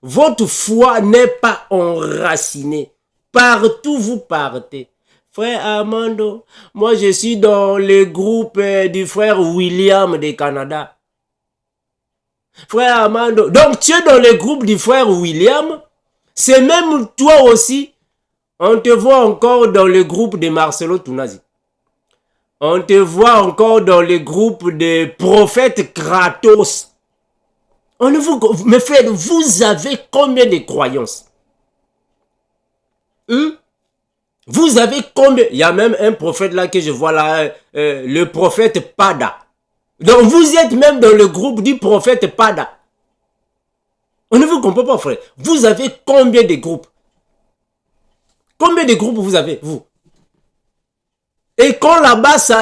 Votre foi n'est pas enracinée. Partout vous partez. Frère Armando, moi je suis dans le groupe du frère William du Canada. Frère Armando, donc tu es dans le groupe du frère William. C'est même toi aussi. On te voit encore dans le groupe de Marcelo Tunazi. On te voit encore dans le groupe des prophètes Kratos. Mes frères, vous avez combien de croyances? Vous avez combien? Il y a même un prophète là que je vois là, le prophète Pada. Donc vous êtes même dans le groupe du prophète Pada. On ne vous comprend pas, frère. Vous avez combien de groupes? Combien de groupes vous avez, vous? Et quand là-bas, c'est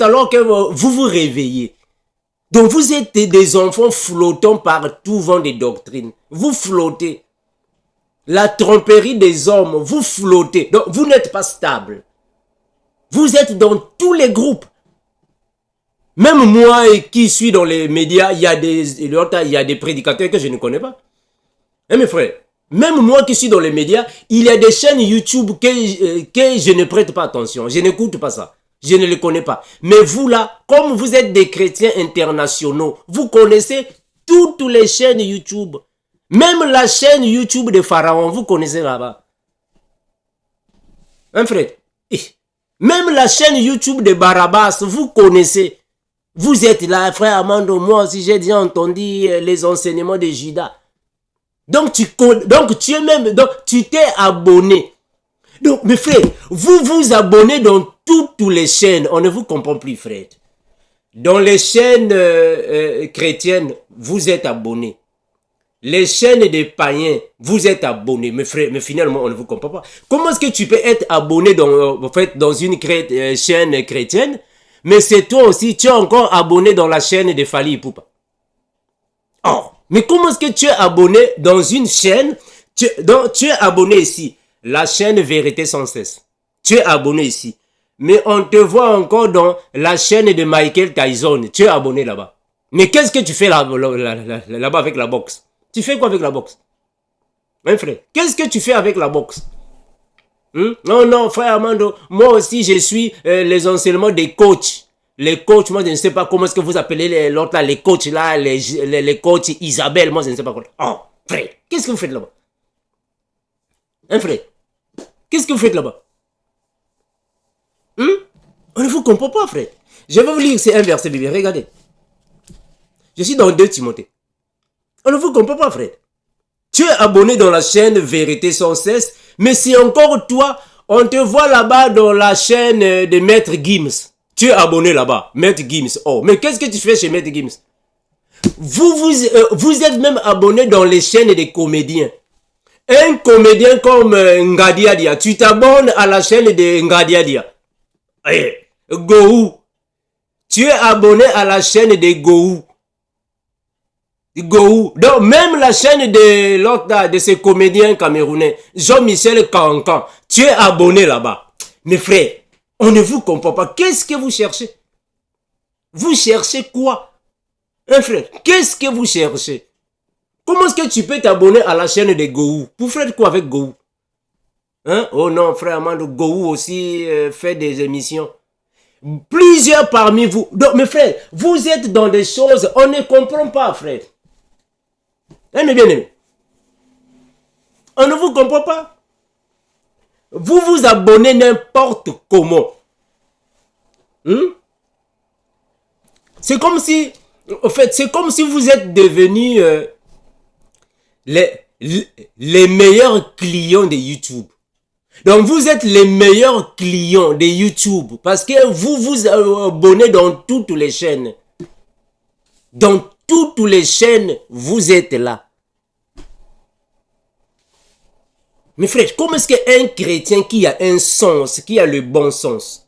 alors que vous vous réveillez. Donc vous êtes des enfants flottants par tout vent des doctrines. Vous flottez. La tromperie des hommes, vous flottez. Donc vous n'êtes pas stable. Vous êtes dans tous les groupes. Même moi qui suis dans les médias, il y a des prédicateurs que je ne connais pas. Hein, mes frères? Même moi qui suis dans les médias, il y a des chaînes YouTube que je ne prête pas attention. Je n'écoute pas ça. Je ne les connais pas. Mais vous là, comme vous êtes des chrétiens internationaux, vous connaissez toutes les chaînes YouTube. Même la chaîne YouTube de Pharaon, vous connaissez là-bas. Hein, frère? Même la chaîne YouTube de Barabbas, vous connaissez. Vous êtes là, frère Amando, moi aussi j'ai déjà entendu les enseignements de Judas. Donc tu t'es abonné. Donc mes frères, vous vous abonnez dans toutes les chaînes. On ne vous comprend plus, frère. Dans les chaînes chrétiennes, vous êtes abonnés. Les chaînes des païens, vous êtes abonnés. Mes frères, mais finalement, on ne vous comprend pas. Comment est-ce que tu peux être abonné dans une chaîne chrétienne, mais c'est toi aussi, tu es encore abonné dans la chaîne de Fali Ipupa? Oh, mais comment est-ce que tu es abonné dans une chaîne, tu es abonné ici, la chaîne Vérité sans cesse. Tu es abonné ici. Mais on te voit encore dans la chaîne de Michael Tyson. Tu es abonné là-bas. Mais qu'est-ce que tu fais là-bas avec la boxe? Tu fais quoi avec la boxe? Hein, frère? Qu'est-ce que tu fais avec la boxe? Non, non, frère Amando, moi aussi je suis les enseignements des coachs. Les coachs, moi je ne sais pas comment est-ce que vous appelez l'autre là, les coachs là, les coachs Isabelle, moi je ne sais pas quoi. Oh, frère, qu'est-ce que vous faites là-bas? Hein, frère? Qu'est-ce que vous faites là-bas? On ne vous comprend pas, frère. Je vais vous lire, c'est un verset biblique, regardez. Je suis dans 2 Timothée. On ne vous comprend pas, frère. Tu es abonné dans la chaîne Vérité sans cesse, mais c'est encore toi, on te voit là-bas dans la chaîne de Maître Gims. Tu es abonné là-bas, Maître Gims. Oh, mais qu'est-ce que tu fais chez Maître Gims? Vous êtes même abonné dans les chaînes des comédiens. Un comédien comme Ngadia Dia, tu t'abonnes à la chaîne de Ngadia Dia. Hey, Gohou, tu es abonné à la chaîne de Gohou. Gohou. Donc même la chaîne de l'autre de ces comédiens camerounais, Jean-Michel Kankan, tu es abonné là-bas. Mes frères, on ne vous comprend pas. Qu'est-ce que vous cherchez? Vous cherchez quoi? Hein, frère, qu'est-ce que vous cherchez? Comment est-ce que tu peux t'abonner à la chaîne de Gohou? Vous faites quoi avec Gohou? Hein? Oh non, frère Amando, Gohou aussi fait des émissions. Plusieurs parmi vous. Donc, mes frères, vous êtes dans des choses, on ne comprend pas, frère. Hein, mes bien-aimés? On ne vous comprend pas. Vous vous abonnez n'importe comment. C'est comme si, en fait, c'est comme si vous êtes devenus les meilleurs clients de YouTube. Donc vous êtes les meilleurs clients de YouTube parce que vous vous abonnez dans toutes les chaînes. Dans toutes les chaînes, vous êtes là. Mes frères, comment est-ce qu'un chrétien qui a un sens, qui a le bon sens,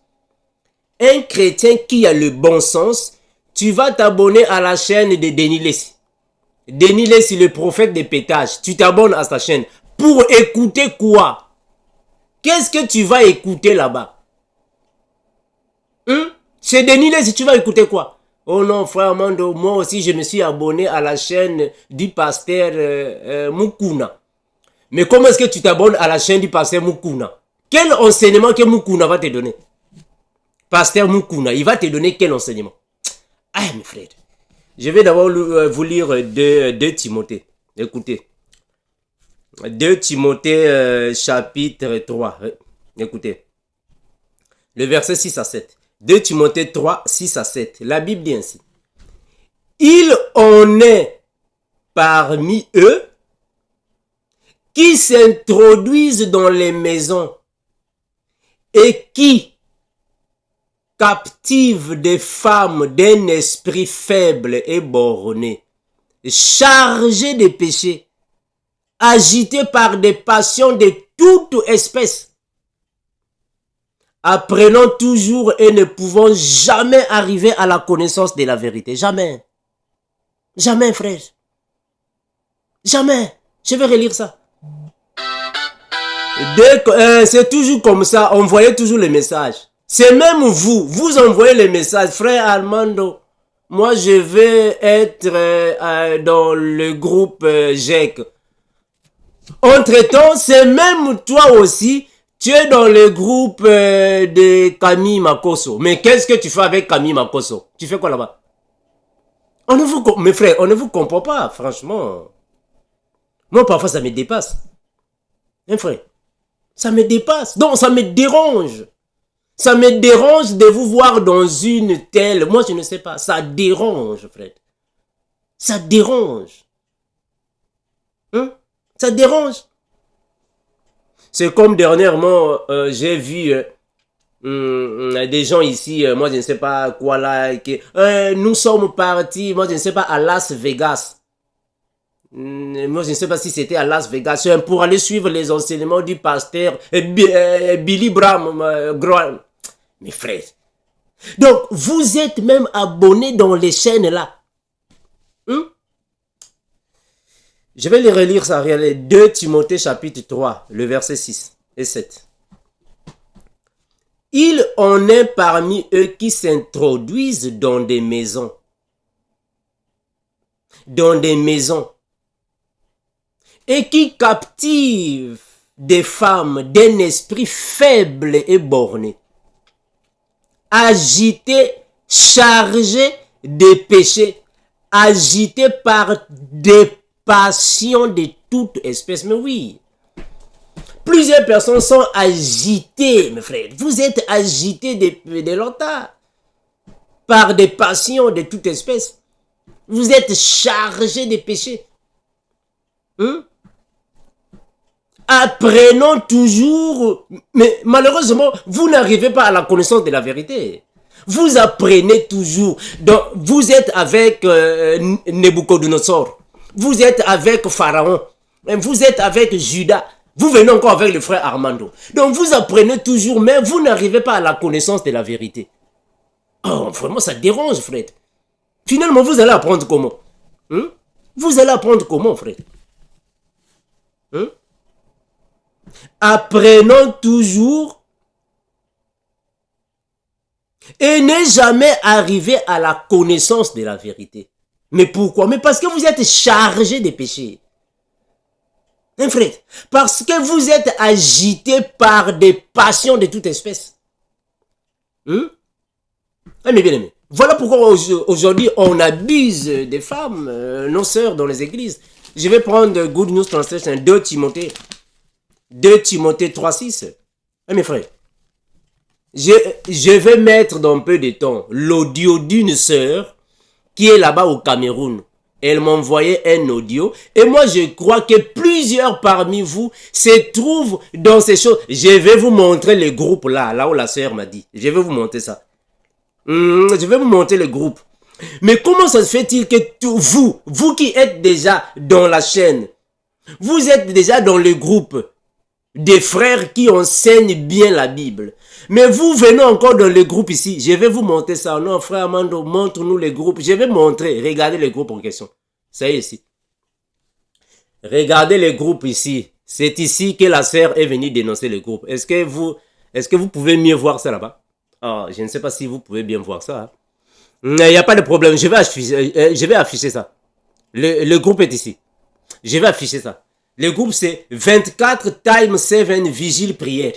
un chrétien qui a le bon sens, tu vas t'abonner à la chaîne de Denis Lessi. Denis Lessi, le prophète des pétages. Tu t'abonnes à sa chaîne. Pour écouter quoi? Qu'est-ce que tu vas écouter là-bas? Chez Denis Lessi, tu vas écouter quoi? Oh non, frère Amando, moi aussi je me suis abonné à la chaîne du pasteur Mukuna. Mais comment est-ce que tu t'abonnes à la chaîne du pasteur Mukuna? Quel enseignement que Mukuna va te donner? Pasteur Mukuna, il va te donner quel enseignement? Ah, mes frères. Je vais d'abord vous lire 2 Timothée. Écoutez. 2 Timothée chapitre 3. Écoutez. Le verset 6 à 7. 2 Timothée 3, 6 à 7. La Bible dit ainsi. Il en est parmi eux qui s'introduisent dans les maisons et qui captivent des femmes d'un esprit faible et borné, chargés de péchés, agités par des passions de toute espèce, apprenant toujours et ne pouvant jamais arriver à la connaissance de la vérité. Jamais. Jamais, frère. Jamais. Je vais relire ça. C'est toujours comme ça. Envoyez toujours les messages. C'est même vous envoyez les messages. Frère Armando, moi je vais être dans le groupe GEC. Entre-temps, c'est même toi aussi, Tu es dans le groupe de Camille Makosso. Mais qu'est-ce que tu fais avec Camille Makosso? Tu fais quoi là-bas? Mes frères, on ne vous comprend pas, franchement. Moi, parfois, ça me dépasse. Hein, frère? Ça me dépasse. Donc, ça me dérange. Ça me dérange de vous voir dans une telle... Moi, je ne sais pas. Ça dérange, frère. Ça dérange. Hein? Ça dérange. C'est comme dernièrement, j'ai vu des gens ici, moi je ne sais pas quoi là, nous sommes partis, moi je ne sais pas, à Las Vegas. Moi je ne sais pas si c'était à Las Vegas, pour aller suivre les enseignements du pasteur Billy Graham. Mes frères. Donc, vous êtes même abonnés dans les chaînes là. Je vais les relire ça. 2 Timothée chapitre 3, le verset 6 et 7. Il en est parmi eux qui s'introduisent dans des maisons. Dans des maisons. Et qui captivent des femmes d'un esprit faible et borné. Agités, chargés de péchés. Agités par des passions de toute espèce. Mais oui. Plusieurs personnes sont agitées, mes frères. Vous êtes agités de longtemps. Par des passions de toute espèce. Vous êtes chargés de péchés. Apprenons toujours. Mais malheureusement, vous n'arrivez pas à la connaissance de la vérité. Vous apprenez toujours. Donc, vous êtes avec Nebuchadnezzar. Vous êtes avec Pharaon. Vous êtes avec Judas. Vous venez encore avec le frère Armando. Donc vous apprenez toujours, mais vous n'arrivez pas à la connaissance de la vérité. Oh, vraiment, ça dérange, frère. Finalement, vous allez apprendre comment? Vous allez apprendre comment, frère? Apprenons toujours et ne jamais arriver à la connaissance de la vérité. Mais pourquoi? Mais parce que vous êtes chargé de péchés. Hein, frère? Parce que vous êtes agité par des passions de toute espèce. Ah, mais bien aimé. Voilà pourquoi aujourd'hui on abuse des femmes, nos sœurs dans les églises. Je vais prendre Good News Translation 2 Timothée 3:6. Ah, mes frères. Je vais mettre dans peu de temps l'audio d'une sœur qui est là-bas au Cameroun. Elle m'a envoyé un audio et moi je crois que plusieurs parmi vous se trouvent dans ces choses. Je vais vous montrer le groupe là où la sœur m'a dit. Je vais vous montrer ça. Je vais vous montrer le groupe. Mais comment ça se fait-il que vous qui êtes déjà dans la chaîne, vous êtes déjà dans le groupe des frères qui enseignent bien la Bible. Mais vous venez encore dans le groupe ici. Je vais vous montrer ça. Non, frère Armando, montre-nous le groupe. Je vais montrer. Regardez le groupe en question. Ça y est ici. Regardez le groupe ici. C'est ici que la sœur est venue dénoncer le groupe. Est-ce que vous pouvez mieux voir ça là-bas? Oh, je ne sais pas si vous pouvez bien voir ça. Il n'y a pas de problème. Je vais afficher ça. Le groupe est ici. Je vais afficher ça. Le groupe, c'est 24 times 7 vigile prière.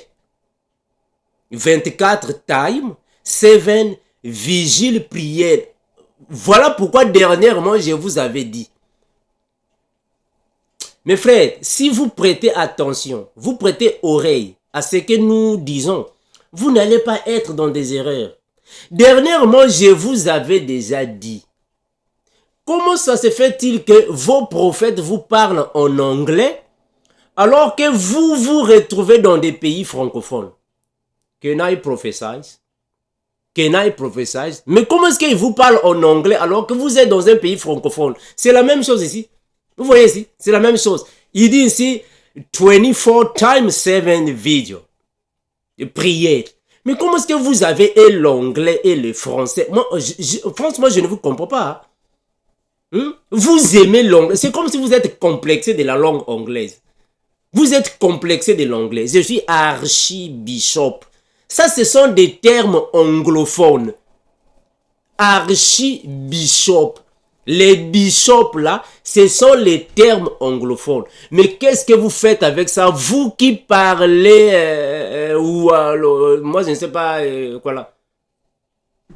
24 times 7 vigile prière. Voilà pourquoi dernièrement, je vous avais dit. Mes frères, si vous prêtez attention, vous prêtez oreille à ce que nous disons, vous n'allez pas être dans des erreurs. Dernièrement, je vous avais déjà dit. Comment ça se fait-il que vos prophètes vous parlent en anglais alors que vous vous retrouvez dans des pays francophones? Can I prophesy? Can I prophesy? Mais comment est-ce qu'ils vous parlent en anglais alors que vous êtes dans un pays francophone? C'est la même chose ici. Vous voyez ici? C'est la même chose. Il dit ici 24 times 7 vidéos. Prière. Mais comment est-ce que vous avez et l'anglais et le français? Moi, franchement, je ne vous comprends pas. Vous aimez l'anglais. C'est comme si vous êtes complexé de la langue anglaise. Vous êtes complexé de l'anglais. Je suis archibishop. Ça, ce sont des termes anglophones. Archibishop. Les bishops là, ce sont les termes anglophones. Mais qu'est-ce que vous faites avec ça? Vous qui parlez, moi je ne sais pas, quoi là.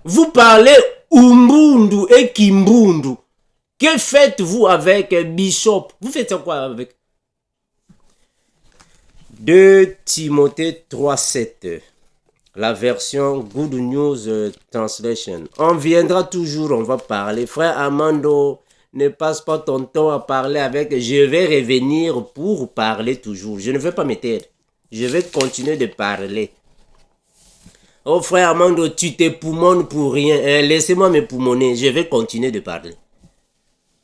Vous parlez Umbundu et Kimbundu. Que faites-vous avec bishop? Vous faites quoi avec? 2 Timothée 3:7. La version Good News Translation. On viendra toujours, on va parler. Frère Amando, ne passe pas ton temps à parler avec. Je vais revenir pour parler toujours. Je ne vais pas me taire. Je vais continuer de parler. Oh frère Amando, tu te poumonnes pour rien. Laissez-moi me poumonner. Je vais continuer de parler.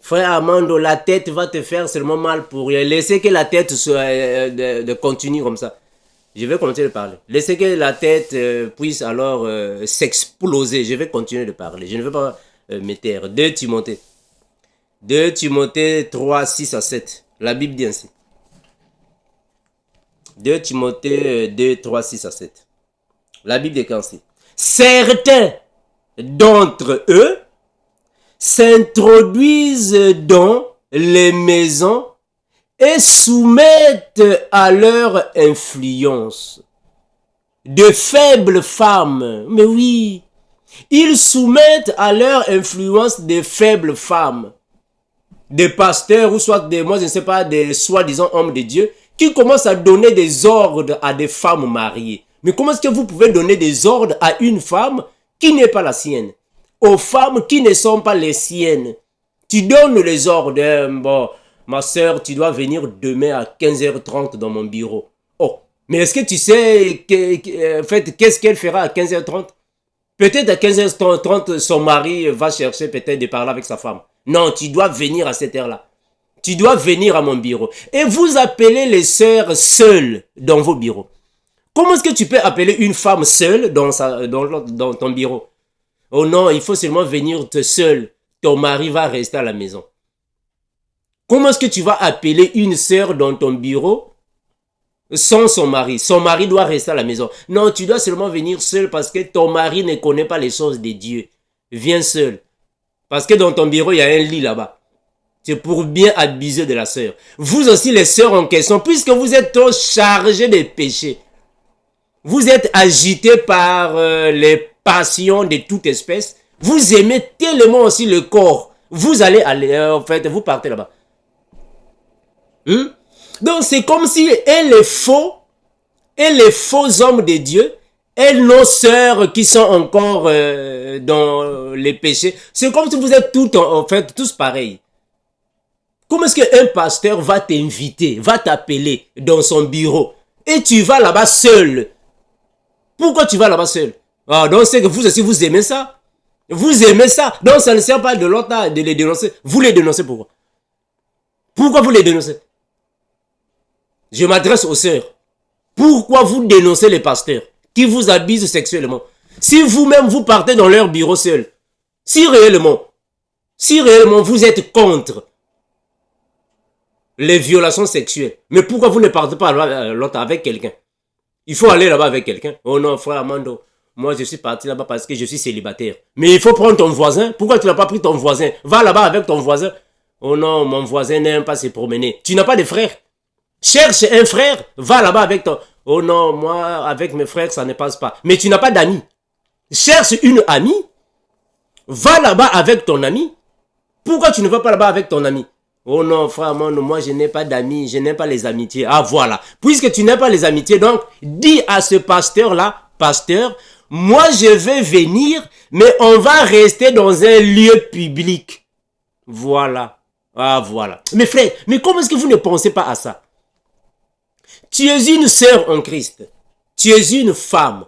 Frère Amando, la tête va te faire seulement mal pour rien. Laissez que la tête de continue comme ça. Je vais continuer de parler. Laissez que la tête puisse alors s'exploser. Je vais continuer de parler. Je ne vais pas me taire. 2 Timothée. 2 Timothée 3, 6 à 7. La Bible dit ainsi. 2 Timothée 2, 3, 6 à 7. La Bible dit ainsi. Certains d'entre eux s'introduisent dans les maisons et soumettent à leur influence de faibles femmes. Mais oui, ils soumettent à leur influence de faibles femmes, des pasteurs ou soit des, moi je ne sais pas, des soi-disant hommes de Dieu qui commencent à donner des ordres à des femmes mariées. Mais comment est-ce que vous pouvez donner des ordres à une femme qui n'est pas la sienne? Aux femmes qui ne sont pas les siennes. Tu donnes les ordres, bon, ma soeur, tu dois venir demain à 15h30 dans mon bureau. Oh, mais est-ce que tu sais en fait, qu'est-ce qu'elle fera à 15h30? Peut-être à 15h30, son mari va chercher peut-être de parler avec sa femme. Non, tu dois venir à cette heure-là. Tu dois venir à mon bureau. Et vous appelez les sœurs seules dans vos bureaux. Comment est-ce que tu peux appeler une femme seule dans ton bureau? Oh non, il faut seulement venir seul. Ton mari va rester à la maison. Comment est-ce que tu vas appeler une sœur dans ton bureau sans son mari? Son mari doit rester à la maison. Non, tu dois seulement venir seul parce que ton mari ne connaît pas les choses de Dieu. Viens seul. Parce que dans ton bureau, il y a un lit là-bas. C'est pour bien abuser de la sœur. Vous aussi, les sœurs en question, puisque vous êtes trop chargés de péchés. Vous êtes agités par les passions de toute espèce. Vous aimez tellement aussi le corps. Vous allez en fait, vous partez là-bas. Donc c'est comme si les faux hommes de Dieu et nos sœurs qui sont encore dans les péchés, c'est comme si vous êtes en fait tous pareils. Comment est-ce qu'un pasteur va t'inviter, va t'appeler dans son bureau et tu vas là-bas seul? Pourquoi tu vas là-bas seul? Ah, donc c'est que vous aussi vous aimez ça. Vous aimez ça. Donc ça ne sert pas de l'autre de les dénoncer. Vous les dénoncez pourquoi? Pourquoi vous les dénoncez? Je m'adresse aux sœurs. Pourquoi vous dénoncez les pasteurs qui vous abusent sexuellement? Si vous-même vous partez dans leur bureau seul, si réellement vous êtes contre les violations sexuelles, mais pourquoi vous ne partez pas l'autre avec quelqu'un? Il faut aller là-bas avec quelqu'un. Oh non, frère Amando, moi je suis parti là-bas parce que je suis célibataire. Mais il faut prendre ton voisin. Pourquoi tu n'as pas pris ton voisin? Va là-bas avec ton voisin. Oh non, mon voisin n'aime pas se promener. Tu n'as pas de frère. Cherche un frère, va là-bas avec ton... Oh non, moi, avec mes frères, ça ne passe pas. Mais tu n'as pas d'amis. Cherche une amie. Va là-bas avec ton ami. Pourquoi tu ne vas pas là-bas avec ton ami? Oh non, frère, moi je n'ai pas d'amis, je n'aime pas les amitiés. Ah voilà, puisque tu n'aimes pas les amitiés, donc dis à ce pasteur-là, pasteur, moi je vais venir, mais on va rester dans un lieu public. Voilà, ah voilà. Mais frère, mais comment est-ce que vous ne pensez pas à ça? Tu es une sœur en Christ, tu es une femme.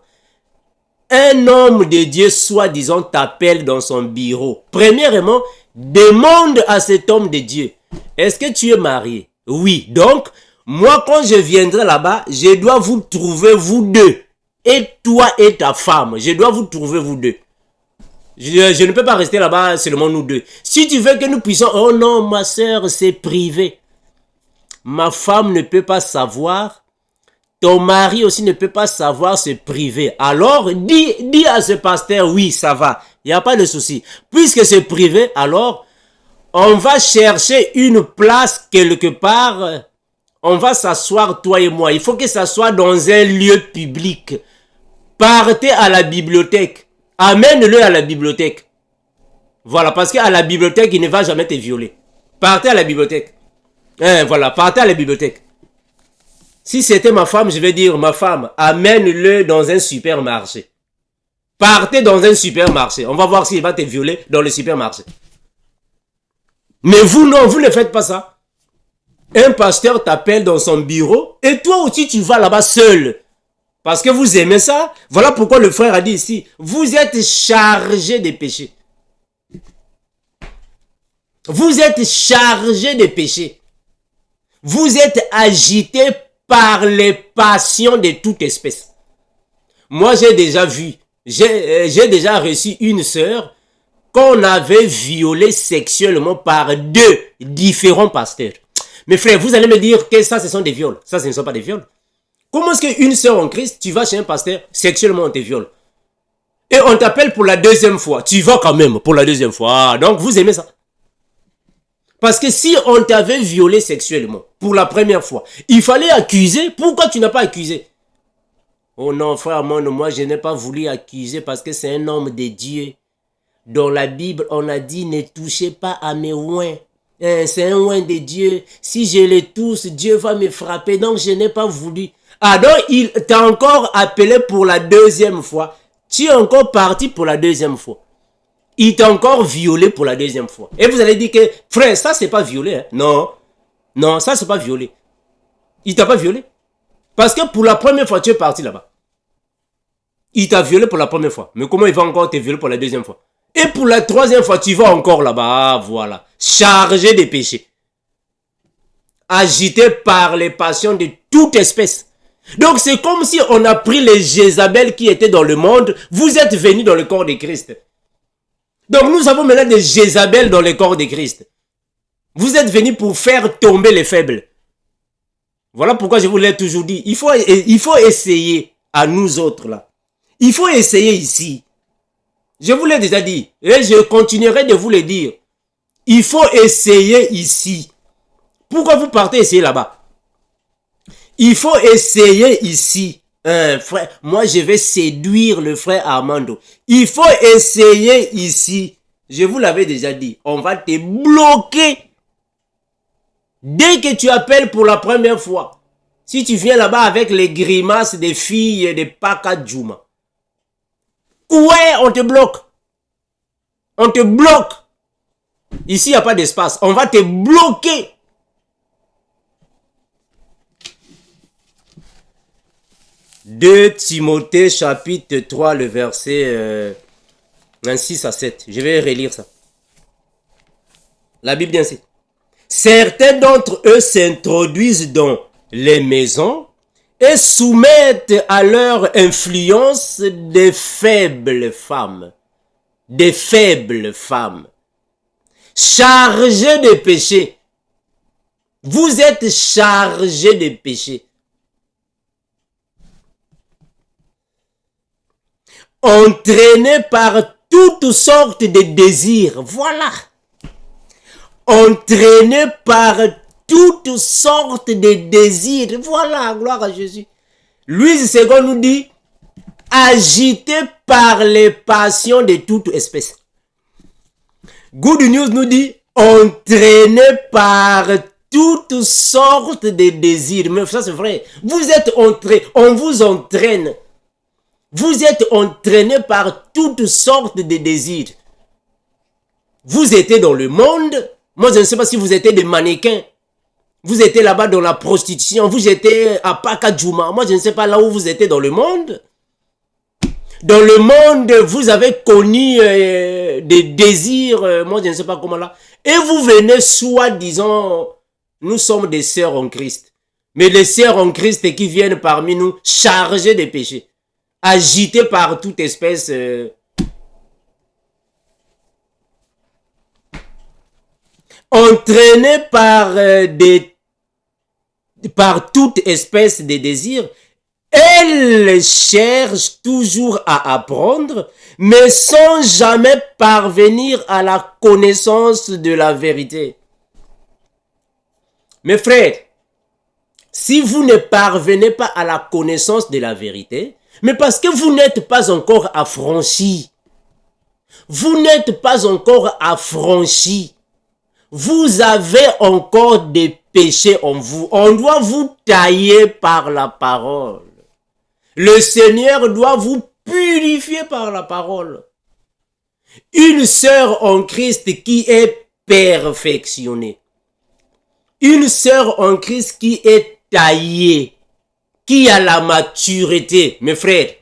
Un homme de Dieu, soi-disant, t'appelle dans son bureau. Premièrement, demande à cet homme de Dieu, est-ce que tu es marié? Oui. Donc, moi, quand je viendrai là-bas, je dois vous trouver vous deux. Et toi et ta femme, je dois vous trouver vous deux. Je ne peux pas rester là-bas seulement nous deux. Si tu veux que nous puissions... Oh non, ma soeur, c'est privé. Ma femme ne peut pas savoir. Ton mari aussi ne peut pas savoir, c'est privé. Alors, dis à ce pasteur, oui, ça va. Il n'y a pas de souci. Puisque c'est privé, alors, On va chercher une place quelque part. On va s'asseoir, toi et moi. Il faut que ça soit dans un lieu public. Partez à la bibliothèque. Amène-le à la bibliothèque. Voilà, parce qu'à la bibliothèque, il ne va jamais te violer. Partez à la bibliothèque. Voilà, partez à la bibliothèque. Si c'était ma femme, je vais dire, ma femme, amène-le dans un supermarché. Partez dans un supermarché. On va voir s'il va te violer dans le supermarché. Mais vous, non, vous ne faites pas ça. Un pasteur t'appelle dans son bureau et toi aussi tu vas là-bas seul. Parce que vous aimez ça. Voilà pourquoi le frère a dit ici, vous êtes chargé des péchés. Vous êtes chargé des péchés. Vous êtes agité par les passions de toute espèce. Moi j'ai déjà vu, j'ai déjà reçu une sœur qu'on avait violée sexuellement par 2 différents pasteurs. Mes frères, vous allez me dire que ça, ce sont des viols. Ça, ce ne sont pas des viols. Comment est-ce qu'une sœur en Christ, tu vas chez un pasteur, sexuellement on te viole. Et on t'appelle pour la 2e fois. Tu vas quand même pour la 2e fois. Ah, donc vous aimez ça. Parce que si on t'avait violé sexuellement pour la première fois, il fallait accuser. Pourquoi tu n'as pas accusé? Oh non, frère, moi je n'ai pas voulu accuser parce que c'est un homme de Dieu. Dans la Bible, on a dit ne touchez pas à mes oins. C'est un oint de Dieu. Si je les touche, Dieu va me frapper. Donc, je n'ai pas voulu. Ah, donc, il t'a encore appelé pour la 2e fois. Tu es encore parti pour la 2e fois. Il t'a encore violé pour la 2e fois. Et vous allez dire que, frère, ça, c'est pas violé. Hein? Non. Non, ça, c'est pas violé. Il t'a pas violé. Parce que pour la première fois, tu es parti là-bas. Il t'a violé pour la première fois. Mais comment il va encore te violer pour la 2e fois? Et pour la 3e fois, tu vas encore là-bas. Ah, voilà. Chargé des péchés. Agité par les passions de toute espèce. Donc c'est comme si on a pris les Jézabel qui étaient dans le monde. Vous êtes venus dans le corps de Christ. Donc nous avons maintenant des Jézabel dans le corps de Christ. Vous êtes venus pour faire tomber les faibles. Voilà pourquoi je vous l'ai toujours dit. Il faut essayer à nous autres là. Il faut essayer ici. Je vous l'ai déjà dit. Et je continuerai de vous le dire. Il faut essayer ici. Pourquoi vous partez essayer là-bas? Il faut essayer ici. Frère, moi je vais séduire le frère Armando. Il faut essayer ici. Je vous l'avais déjà dit. On va te bloquer. Dès que tu appelles pour la première fois. Si tu viens là-bas avec les grimaces des filles de Paka Djouma. Ouais, on te bloque. On te bloque. Ici, il n'y a pas d'espace. On va te bloquer. Deux Timothée chapitre 3, le verset 6 à 7. Je vais relire ça. La Bible dit ainsi. Certains d'entre eux s'introduisent dans les maisons et soumettent à leur influence des faibles femmes. Des faibles femmes. Chargées de péché. Vous êtes chargés de péché. Entraînés par toutes sortes de désirs. Voilà. Entraînés par toutes sortes de désirs. Voilà, gloire à Jésus. Louise II nous dit, agité par les passions de toute espèce. Good News nous dit, entraîné par toutes sortes de désirs. Mais ça c'est vrai. Vous êtes entraîné, on vous entraîne. Vous êtes entraîné par toutes sortes de désirs. Vous étiez dans le monde. Moi je ne sais pas si vous étiez des mannequins. Vous étiez là-bas dans la prostitution. Vous étiez à Paka Djouma. Moi je ne sais pas là où vous étiez dans le monde. Dans le monde, vous avez connu des désirs, moi je ne sais pas comment là. Et vous venez soi-disant, nous sommes des sœurs en Christ. Mais les sœurs en Christ qui viennent parmi nous chargées de péchés. Agitées par toute espèce. Entraînées par toute espèce de désirs. Elles cherchent toujours à apprendre, mais sans jamais parvenir à la connaissance de la vérité. Mes frères, si vous ne parvenez pas à la connaissance de la vérité, mais parce que vous n'êtes pas encore affranchi, vous n'êtes pas encore affranchi, vous avez encore des péchés en vous. On doit vous tailler par la parole. Le Seigneur doit vous purifier par la parole. Une sœur en Christ qui est perfectionnée. Une sœur en Christ qui est taillée. Qui a la maturité. Mes frères,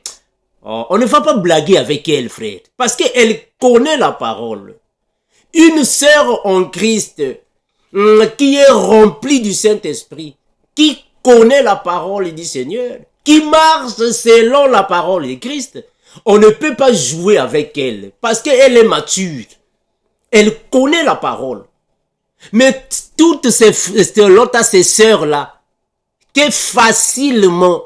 on ne va pas blaguer avec elle, frère. Parce qu'elle connaît la parole. Une sœur en Christ qui est remplie du Saint-Esprit. Qui connaît la parole du Seigneur. Qui marche selon la parole de Christ. On ne peut pas jouer avec elle parce qu'elle est mature. Elle connaît la parole. Mais toutes ces sœurs-là, que facilement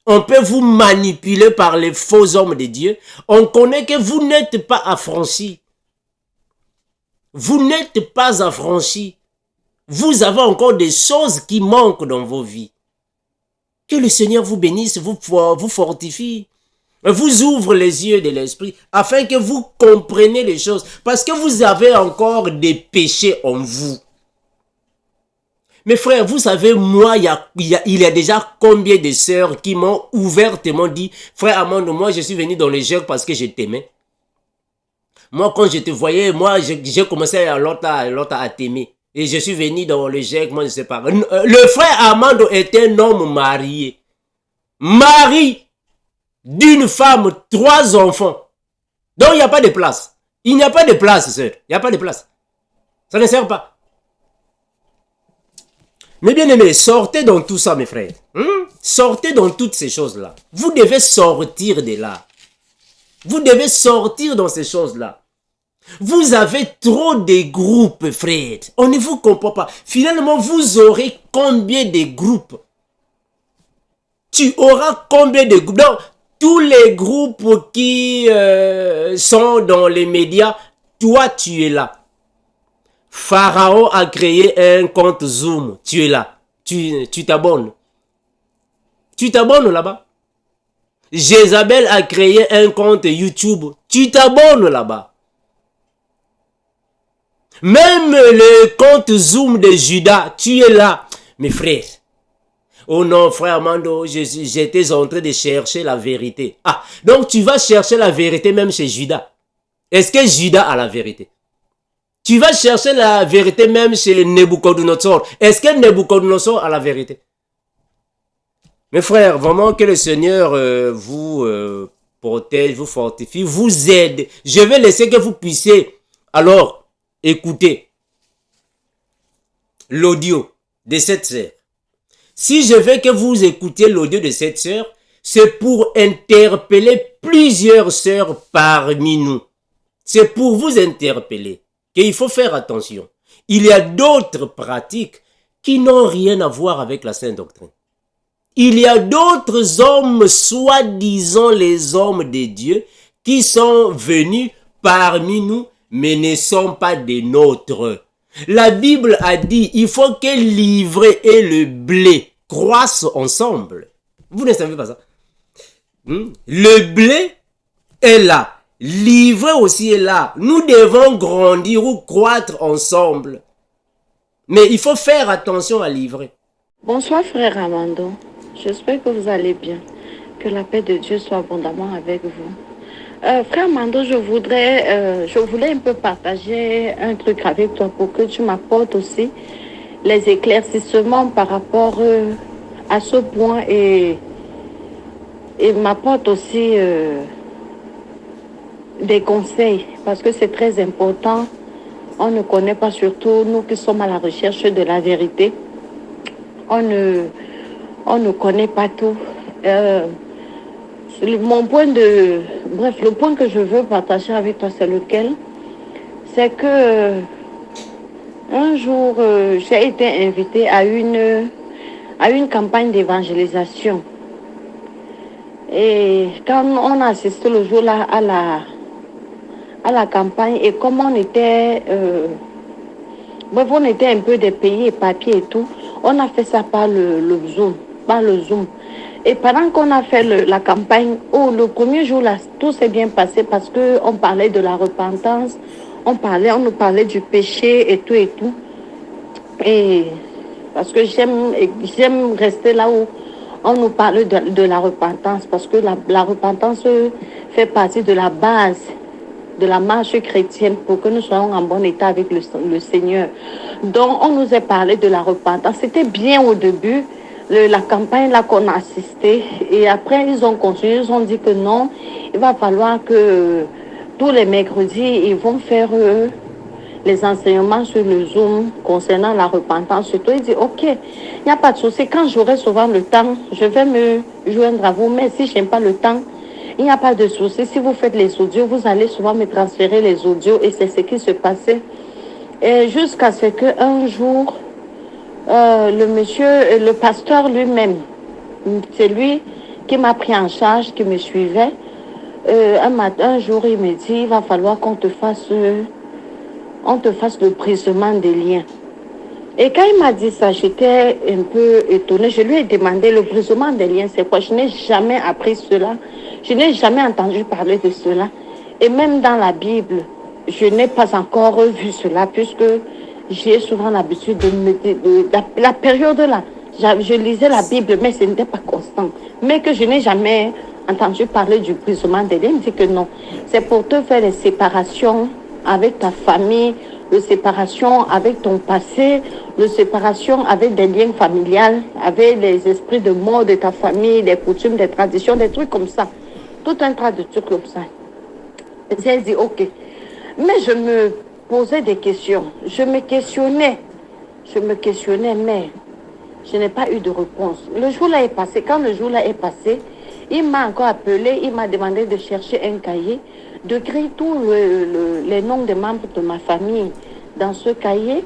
on peut vous manipuler par les faux hommes de Dieu, on connaît que vous n'êtes pas affranchis. Vous n'êtes pas affranchis. Vous avez encore des choses qui manquent dans vos vies. Que le Seigneur vous bénisse, vous fortifie, vous ouvre les yeux de l'esprit afin que vous compreniez les choses. Parce que vous avez encore des péchés en vous. Mes frères, vous savez, moi, il y a déjà combien de sœurs qui m'ont ouvertement dit, frère Amando, moi je suis venu dans les jeux parce que je t'aimais. Moi, quand je te voyais, moi, j'ai commencé à l'autre à t'aimer. Et je suis venu dans le GEC, moi je sais pas. Le frère Amando est un homme marié. Mari d'une femme, 3 enfants. Donc il n'y a pas de place. Il n'y a pas de place, sœur. Il n'y a pas de place. Ça ne sert pas. Mais bien aimés, sortez dans tout ça, mes frères. Sortez dans toutes ces choses-là. Vous devez sortir de là. Vous devez sortir dans ces choses-là. Vous avez trop de groupes, frères. On ne vous comprend pas. Finalement, vous aurez combien de groupes? Tu auras combien de groupes? Donc, tous les groupes qui sont dans les médias, toi, tu es là. Pharaon a créé un compte Zoom. Tu es là. Tu t'abonnes. Tu t'abonnes là-bas. Jézabel a créé un compte YouTube. Tu t'abonnes là-bas. Même le compte Zoom de Judas, tu es là. Mes frères. Oh non, frère Amando, j'étais en train de chercher la vérité. Ah, donc tu vas chercher la vérité même chez Judas. Est-ce que Judas a la vérité? Tu vas chercher la vérité même chez Nebuchadnezzar. Est-ce que Nebuchadnezzar a la vérité? Mes frères, vraiment que le Seigneur vous protège, vous fortifie, vous aide. Je vais laisser que vous puissiez alors écouter l'audio de cette sœur. Si je veux que vous écoutiez l'audio de cette sœur, c'est pour interpeller plusieurs sœurs parmi nous. C'est pour vous interpeller qu'il faut faire attention. Il y a d'autres pratiques qui n'ont rien à voir avec la sainte doctrine. Il y a d'autres hommes, soi-disant les hommes de Dieu, qui sont venus parmi nous, mais ne sont pas des nôtres. La Bible a dit, il faut que l'ivraie et le blé croissent ensemble. Vous ne savez pas ça? Le blé est là. L'ivraie aussi est là. Nous devons grandir ou croître ensemble. Mais il faut faire attention à l'ivraie. Bonsoir frère Amando. J'espère que vous allez bien. Que la paix de Dieu soit abondamment avec vous. Frère Amando, je voulais un peu partager un truc avec toi pour que tu m'apportes aussi les éclaircissements par rapport à ce point et m'apporte aussi des conseils parce que c'est très important. On ne connaît pas, surtout nous qui sommes à la recherche de la vérité. On ne connaît pas tout. Le point que je veux partager avec toi, c'est lequel? C'est que un jour, j'ai été invitée à une campagne d'évangélisation. Et quand on a assisté le jour-là à la campagne, et comme on était, bref, on était un peu des pays et papiers et tout, on a fait ça par le Zoom, par le Zoom. Et pendant qu'on a fait la campagne, oh, le premier jour, là, tout s'est bien passé parce qu'on parlait de la repentance, on nous parlait du péché et tout et tout. Et parce que j'aime rester là où on nous parle de la repentance, parce que la repentance fait partie de la base de la marche chrétienne pour que nous soyons en bon état avec le Seigneur. Donc, on nous a parlé de la repentance. C'était bien au début, la campagne là qu'on a assisté. Et après, ils ont continué, ils ont dit que non, il va falloir que tous les mercredis, ils vont faire les enseignements sur le Zoom concernant la repentance. Surtout, il dit, OK, il n'y a pas de souci. Quand j'aurai souvent le temps, je vais me joindre à vous. Mais si je n'ai pas le temps, il n'y a pas de souci. Si vous faites les audios, vous allez souvent me transférer les audios. Et c'est ce qui se passait. Et jusqu'à ce qu'un jour, le pasteur lui-même, c'est lui qui m'a pris en charge, qui me suivait. Un jour, il me dit, il va falloir qu'on te fasse le brisement des liens. Et quand il m'a dit ça, j'étais un peu étonnée. Je lui ai demandé le brisement des liens, c'est quoi? Je n'ai jamais appris cela. Je n'ai jamais entendu parler de cela. Et même dans la Bible, je n'ai pas encore vu cela, puisque j'ai souvent l'habitude la période là. Je lisais la Bible, mais ce n'était pas constant. Mais que je n'ai jamais entendu parler du brisement des liens. Il me dit que non. C'est pour te faire des séparations avec ta famille, de séparation avec ton passé, de séparation avec des liens familiales, avec les esprits de mort de ta famille, des coutumes, des traditions, des trucs comme ça. Tout un tas de trucs comme ça. J'ai dit, OK. Mais je me posais des questions. Je me questionnais, mais je n'ai pas eu de réponse. Le jour-là est passé. Quand le jour-là est passé, il m'a encore appelé, il m'a demandé de chercher un cahier, de créer tous les noms des membres de ma famille dans ce cahier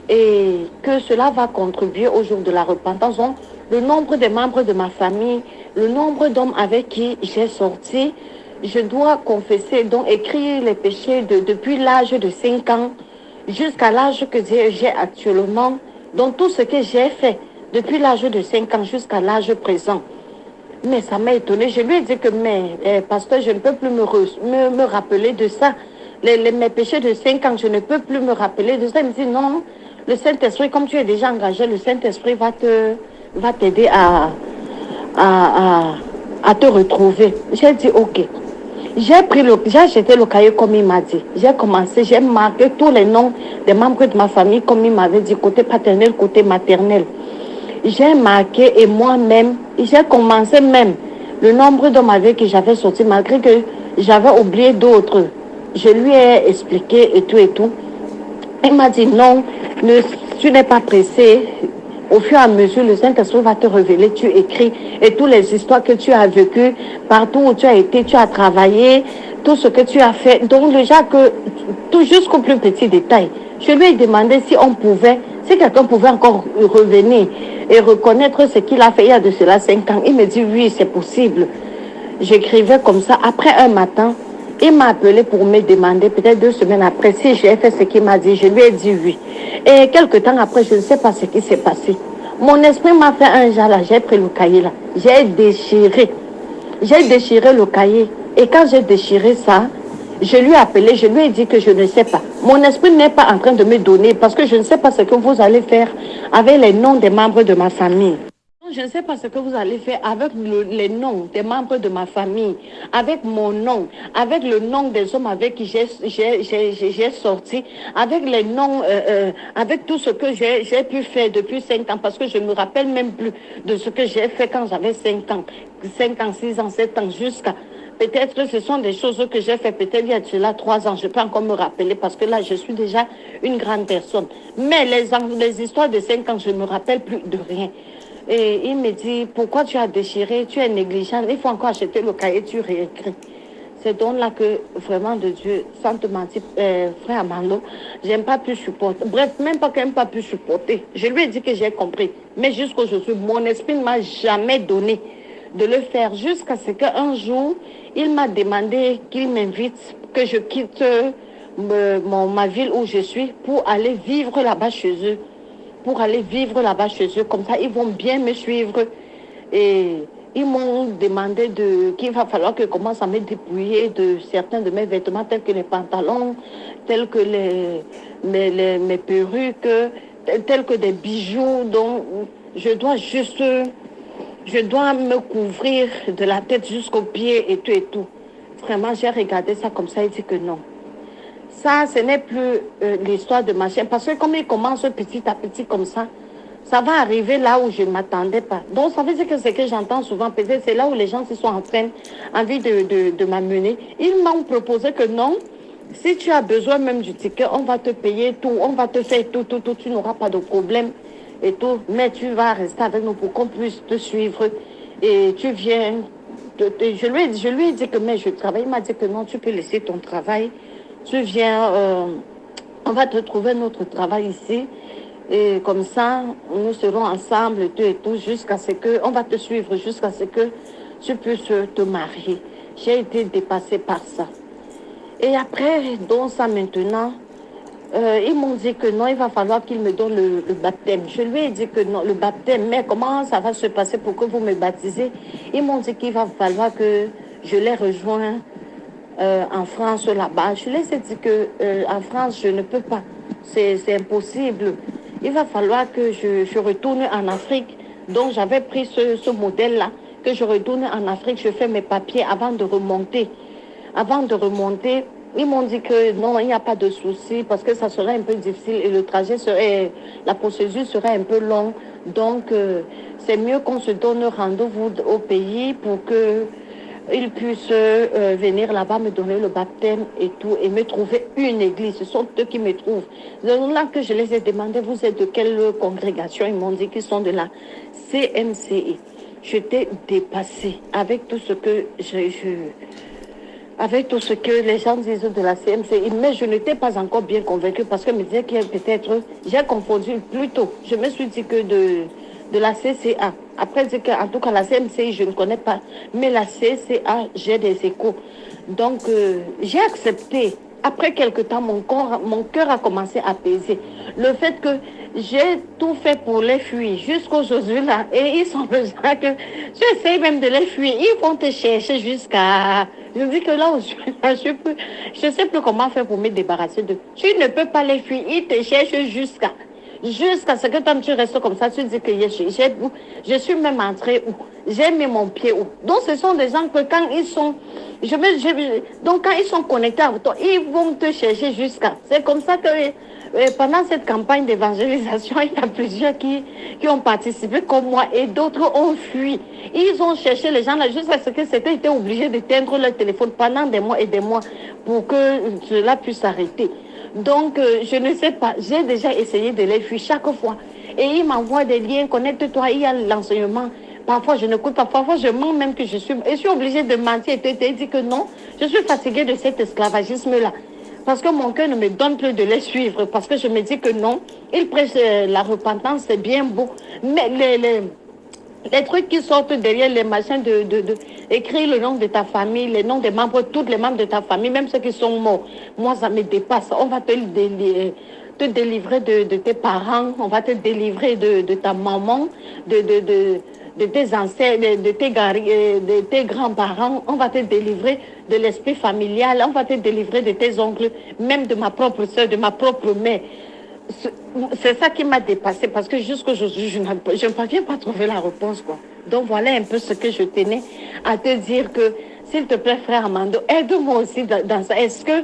et que cela va contribuer au jour de la repentance. Donc, le nombre de membres de ma famille, le nombre d'hommes avec qui j'ai sorti, je dois confesser, donc écrire les péchés depuis l'âge de 5 ans jusqu'à l'âge que j'ai actuellement. Donc, tout ce que j'ai fait depuis l'âge de 5 ans jusqu'à l'âge présent. Mais ça m'a étonné. Je lui ai dit que, pasteur, je ne peux plus me rappeler de ça. Mes péchés de 5 ans, je ne peux plus me rappeler de ça. Il me dit, non, le Saint-Esprit, comme tu es déjà engagé, le Saint-Esprit va t'aider à te retrouver. J'ai dit, OK. J'ai acheté le cahier comme il m'a dit. J'ai commencé, j'ai marqué tous les noms des membres de ma famille comme il m'avait dit, côté paternel, côté maternel. J'ai marqué et moi-même, j'ai commencé même le nombre d'hommes avec qui j'avais sorti, malgré que j'avais oublié d'autres. Je lui ai expliqué et tout et tout. Il m'a dit non, tu n'es pas pressé. Au fur et à mesure, le Saint-Esprit va te révéler, tu écris et toutes les histoires que tu as vécues, partout où tu as été, tu as travaillé, tout ce que tu as fait. Donc déjà que tout jusqu'au plus petit détail. Je lui ai demandé si on pouvait, si quelqu'un pouvait encore revenir et reconnaître ce qu'il a fait il y a de cela 5 ans. Il me dit oui, c'est possible. J'écrivais comme ça. Après un matin, il m'a appelé pour me demander, peut-être 2 semaines après, si j'ai fait ce qu'il m'a dit. Je lui ai dit oui. Et quelques temps après, je ne sais pas ce qui s'est passé. Mon esprit m'a fait un genre là. J'ai pris le cahier là. J'ai déchiré le cahier. Et quand j'ai déchiré ça, je lui ai appelé, je lui ai dit que je ne sais pas. Mon esprit n'est pas en train de me donner parce que je ne sais pas ce que vous allez faire avec les noms des membres de ma famille. Je ne sais pas ce que vous allez faire avec les noms des membres de ma famille, avec mon nom, avec le nom des hommes avec qui j'ai sorti, avec les noms, avec tout ce que j'ai pu faire depuis 5 ans, parce que je ne me rappelle même plus de ce que j'ai fait quand j'avais 5 ans, 6 ans, 7 ans, jusqu'à... Peut-être que ce sont des choses que j'ai fait peut-être il y a cela 3 ans. Je peux encore me rappeler parce que là, je suis déjà une grande personne. Mais les histoires de 5 ans, je ne me rappelle plus de rien. Et il me dit, pourquoi tu as déchiré, tu es négligent, il faut encore acheter le cahier, tu réécris. C'est donc là que, vraiment de Dieu, sans te mentir, frère Amando, j'aime pas plus supporter. Bref, même pas qu'elle n'aime pas plus supporter. Je lui ai dit que j'ai compris. Mais jusqu'aujourd'hui, mon esprit ne m'a jamais donné de le faire jusqu'à ce qu'un jour, il m'a demandé qu'il m'invite, que je quitte ma ville où je suis pour aller vivre là-bas chez eux. Pour aller vivre là-bas chez eux. Comme ça, ils vont bien me suivre. Et ils m'ont demandé qu'il va falloir que je commence à me dépouiller de certains de mes vêtements, tels que les pantalons, tels que mes perruques, tels que des bijoux. Donc, je dois me couvrir de la tête jusqu'aux pieds et tout et tout. Vraiment, j'ai regardé ça comme ça et dit que non. Ça, ce n'est plus l'histoire de ma chaîne. Parce que comme il commence petit à petit comme ça va arriver là où je ne m'attendais pas. Donc, ça veut dire que ce que j'entends souvent, peut-être c'est là où les gens se sont envie de m'amener. Ils m'ont proposé que non, si tu as besoin même du ticket, on va te payer tout, on va te faire tout, tu n'auras pas de problème et tout. Mais tu vas rester avec nous pour qu'on puisse te suivre. Et tu viens. Je lui ai dit que mais je travaille. Il m'a dit que non, tu peux laisser ton travail. Tu viens, on va te trouver notre travail ici. Et comme ça, nous serons ensemble, tout et tout, jusqu'à ce que, on va te suivre jusqu'à ce que tu puisses te marier. J'ai été dépassée par ça. Et après, donc ça maintenant, ils m'ont dit que non, il va falloir qu'ils me donnent le baptême. Je lui ai dit que non, le baptême, mais comment ça va se passer pour que vous me baptisez? Ils m'ont dit qu'il va falloir que je les rejoigne en France là-bas. Je les ai dit que en France, je ne peux pas. C'est impossible. Il va falloir que je retourne en Afrique. Donc, j'avais pris ce modèle-là, que je retourne en Afrique, je fais mes papiers avant de remonter. Avant de remonter, ils m'ont dit que non, il n'y a pas de souci parce que ça serait un peu difficile et le trajet serait, la procédure serait un peu longue. Donc, c'est mieux qu'on se donne rendez-vous au pays pour que ils puissent venir là-bas me donner le baptême et tout, et me trouver une église. Ce sont eux qui me trouvent. C'est là que je les ai demandé, vous êtes de quelle congrégation? Ils m'ont dit qu'ils sont de la CMCI. J'étais dépassée avec tout ce que avec tout ce que les gens disent de la CMCI, mais je n'étais pas encore bien convaincue parce que je me disais qu'il y a peut-être, j'ai confondu plutôt. Je me suis dit que de la CCA. Après, en tout cas, la CMCI, je ne connais pas. Mais la CCA, j'ai des échos. Donc, j'ai accepté. Après quelque temps, mon cœur a commencé à peser. Le fait que j'ai tout fait pour les fuir jusqu'aujourd'hui là. Et ils sont besoin que j'essaie même de les fuir. Ils vont te chercher jusqu'à... Je dis que là où je ne sais plus comment faire pour me débarrasser d'eux. Tu ne peux pas les fuir. Ils te cherchent jusqu'à ce que toi tu restes comme ça, tu dis que je suis même entrée où, j'ai mis mon pied où. Donc ce sont des gens que quand ils sont, donc quand ils sont connectés avec toi, ils vont te chercher jusqu'à. C'est comme ça que pendant cette campagne d'évangélisation, il y a plusieurs qui ont participé comme moi et d'autres ont fui. Ils ont cherché les gens là jusqu'à ce que c'était été obligé d'éteindre leur téléphone pendant des mois et des mois pour que cela puisse s'arrêter. Donc, je ne sais pas, j'ai déjà essayé de les fuir chaque fois. Et ils m'envoient des liens, connecte-toi, il y a l'enseignement. Parfois, je n'écoute pas, parfois, je mens même que je suis obligée de mentir et te dire que non, je suis fatiguée de cet esclavagisme-là. Parce que mon cœur ne me donne plus de les suivre, parce que je me dis que non, ils prêchent la repentance, c'est bien beau. Mais les trucs qui sortent derrière les machins écrire le nom de ta famille, les noms des membres, tous les membres de ta famille, même ceux qui sont morts. Moi, ça me dépasse. On va te délivrer de tes parents, on va te délivrer de ta maman, de tes ancêtres, de tes grands-parents, on va te délivrer de l'esprit familial, on va te délivrer de tes oncles, même de ma propre soeur, de ma propre mère. C'est ça qui m'a dépassé parce que jusqu'aujourd'hui, je ne parviens pas à trouver la réponse, quoi. Donc voilà un peu ce que je tenais à te dire que, s'il te plaît, frère Amando, aide-moi aussi dans ça. Est-ce que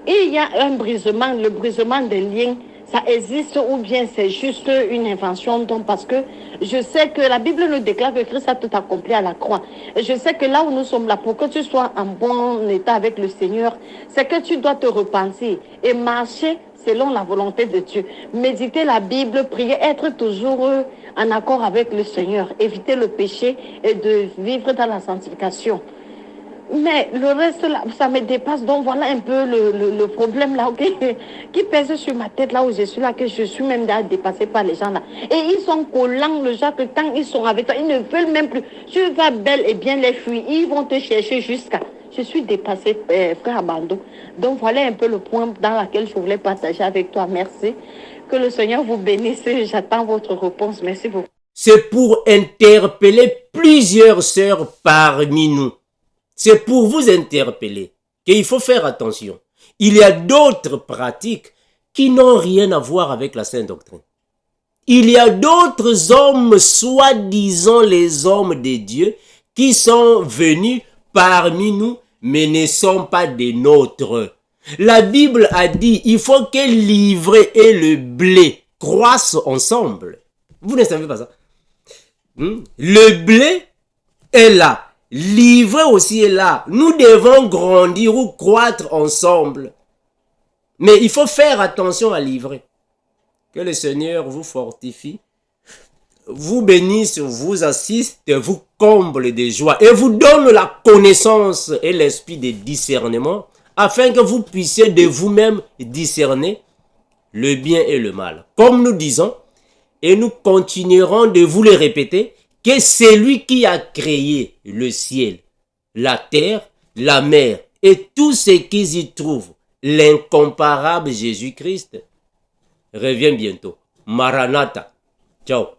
il y a un brisement, le brisement des liens, ça existe ou bien c'est juste une invention? Donc parce que je sais que la Bible nous déclare que Christ a tout accompli à la croix. Et je sais que là où nous sommes là, pour que tu sois en bon état avec le Seigneur, c'est que tu dois te repentir et marcher selon la volonté de Dieu. Méditer la Bible, prier, être toujours en accord avec le Seigneur, éviter le péché et de vivre dans la sanctification. Mais le reste, là, ça me dépasse. Donc voilà un peu le problème là, ok, qui pèse sur ma tête là où je suis là, que je suis même déjà dépassée par les gens là. Et ils sont collants, le genre que quand ils sont avec toi, ils ne veulent même plus. Tu vas bel et bien les fuir. Ils vont te chercher jusqu'à. Je suis dépassée, frère Abando. Donc voilà un peu le point dans lequel je voulais partager avec toi. Merci. Que le Seigneur vous bénisse. J'attends votre réponse. Merci beaucoup. C'est pour interpeller plusieurs sœurs parmi nous. C'est pour vous interpeller qu'il faut faire attention. Il y a d'autres pratiques qui n'ont rien à voir avec la sainte doctrine. Il y a d'autres hommes, soi-disant les hommes de Dieu, qui sont venus parmi nous, mais ne sont pas des nôtres. La Bible a dit, il faut que l'ivraie et le blé croissent ensemble. Vous ne savez pas ça? Le blé est là. L'ivraie aussi est là. Nous devons grandir ou croître ensemble. Mais il faut faire attention à l'ivraie. Que le Seigneur vous fortifie, vous bénisse, vous assiste, vous comble de joie et vous donne la connaissance et l'esprit de discernement afin que vous puissiez de vous-même discerner le bien et le mal. Comme nous disons, et nous continuerons de vous le répéter, que c'est lui qui a créé le ciel, la terre, la mer et tout ce qu'ils y trouvent, l'incomparable Jésus-Christ, revient bientôt. Maranatha. Ciao.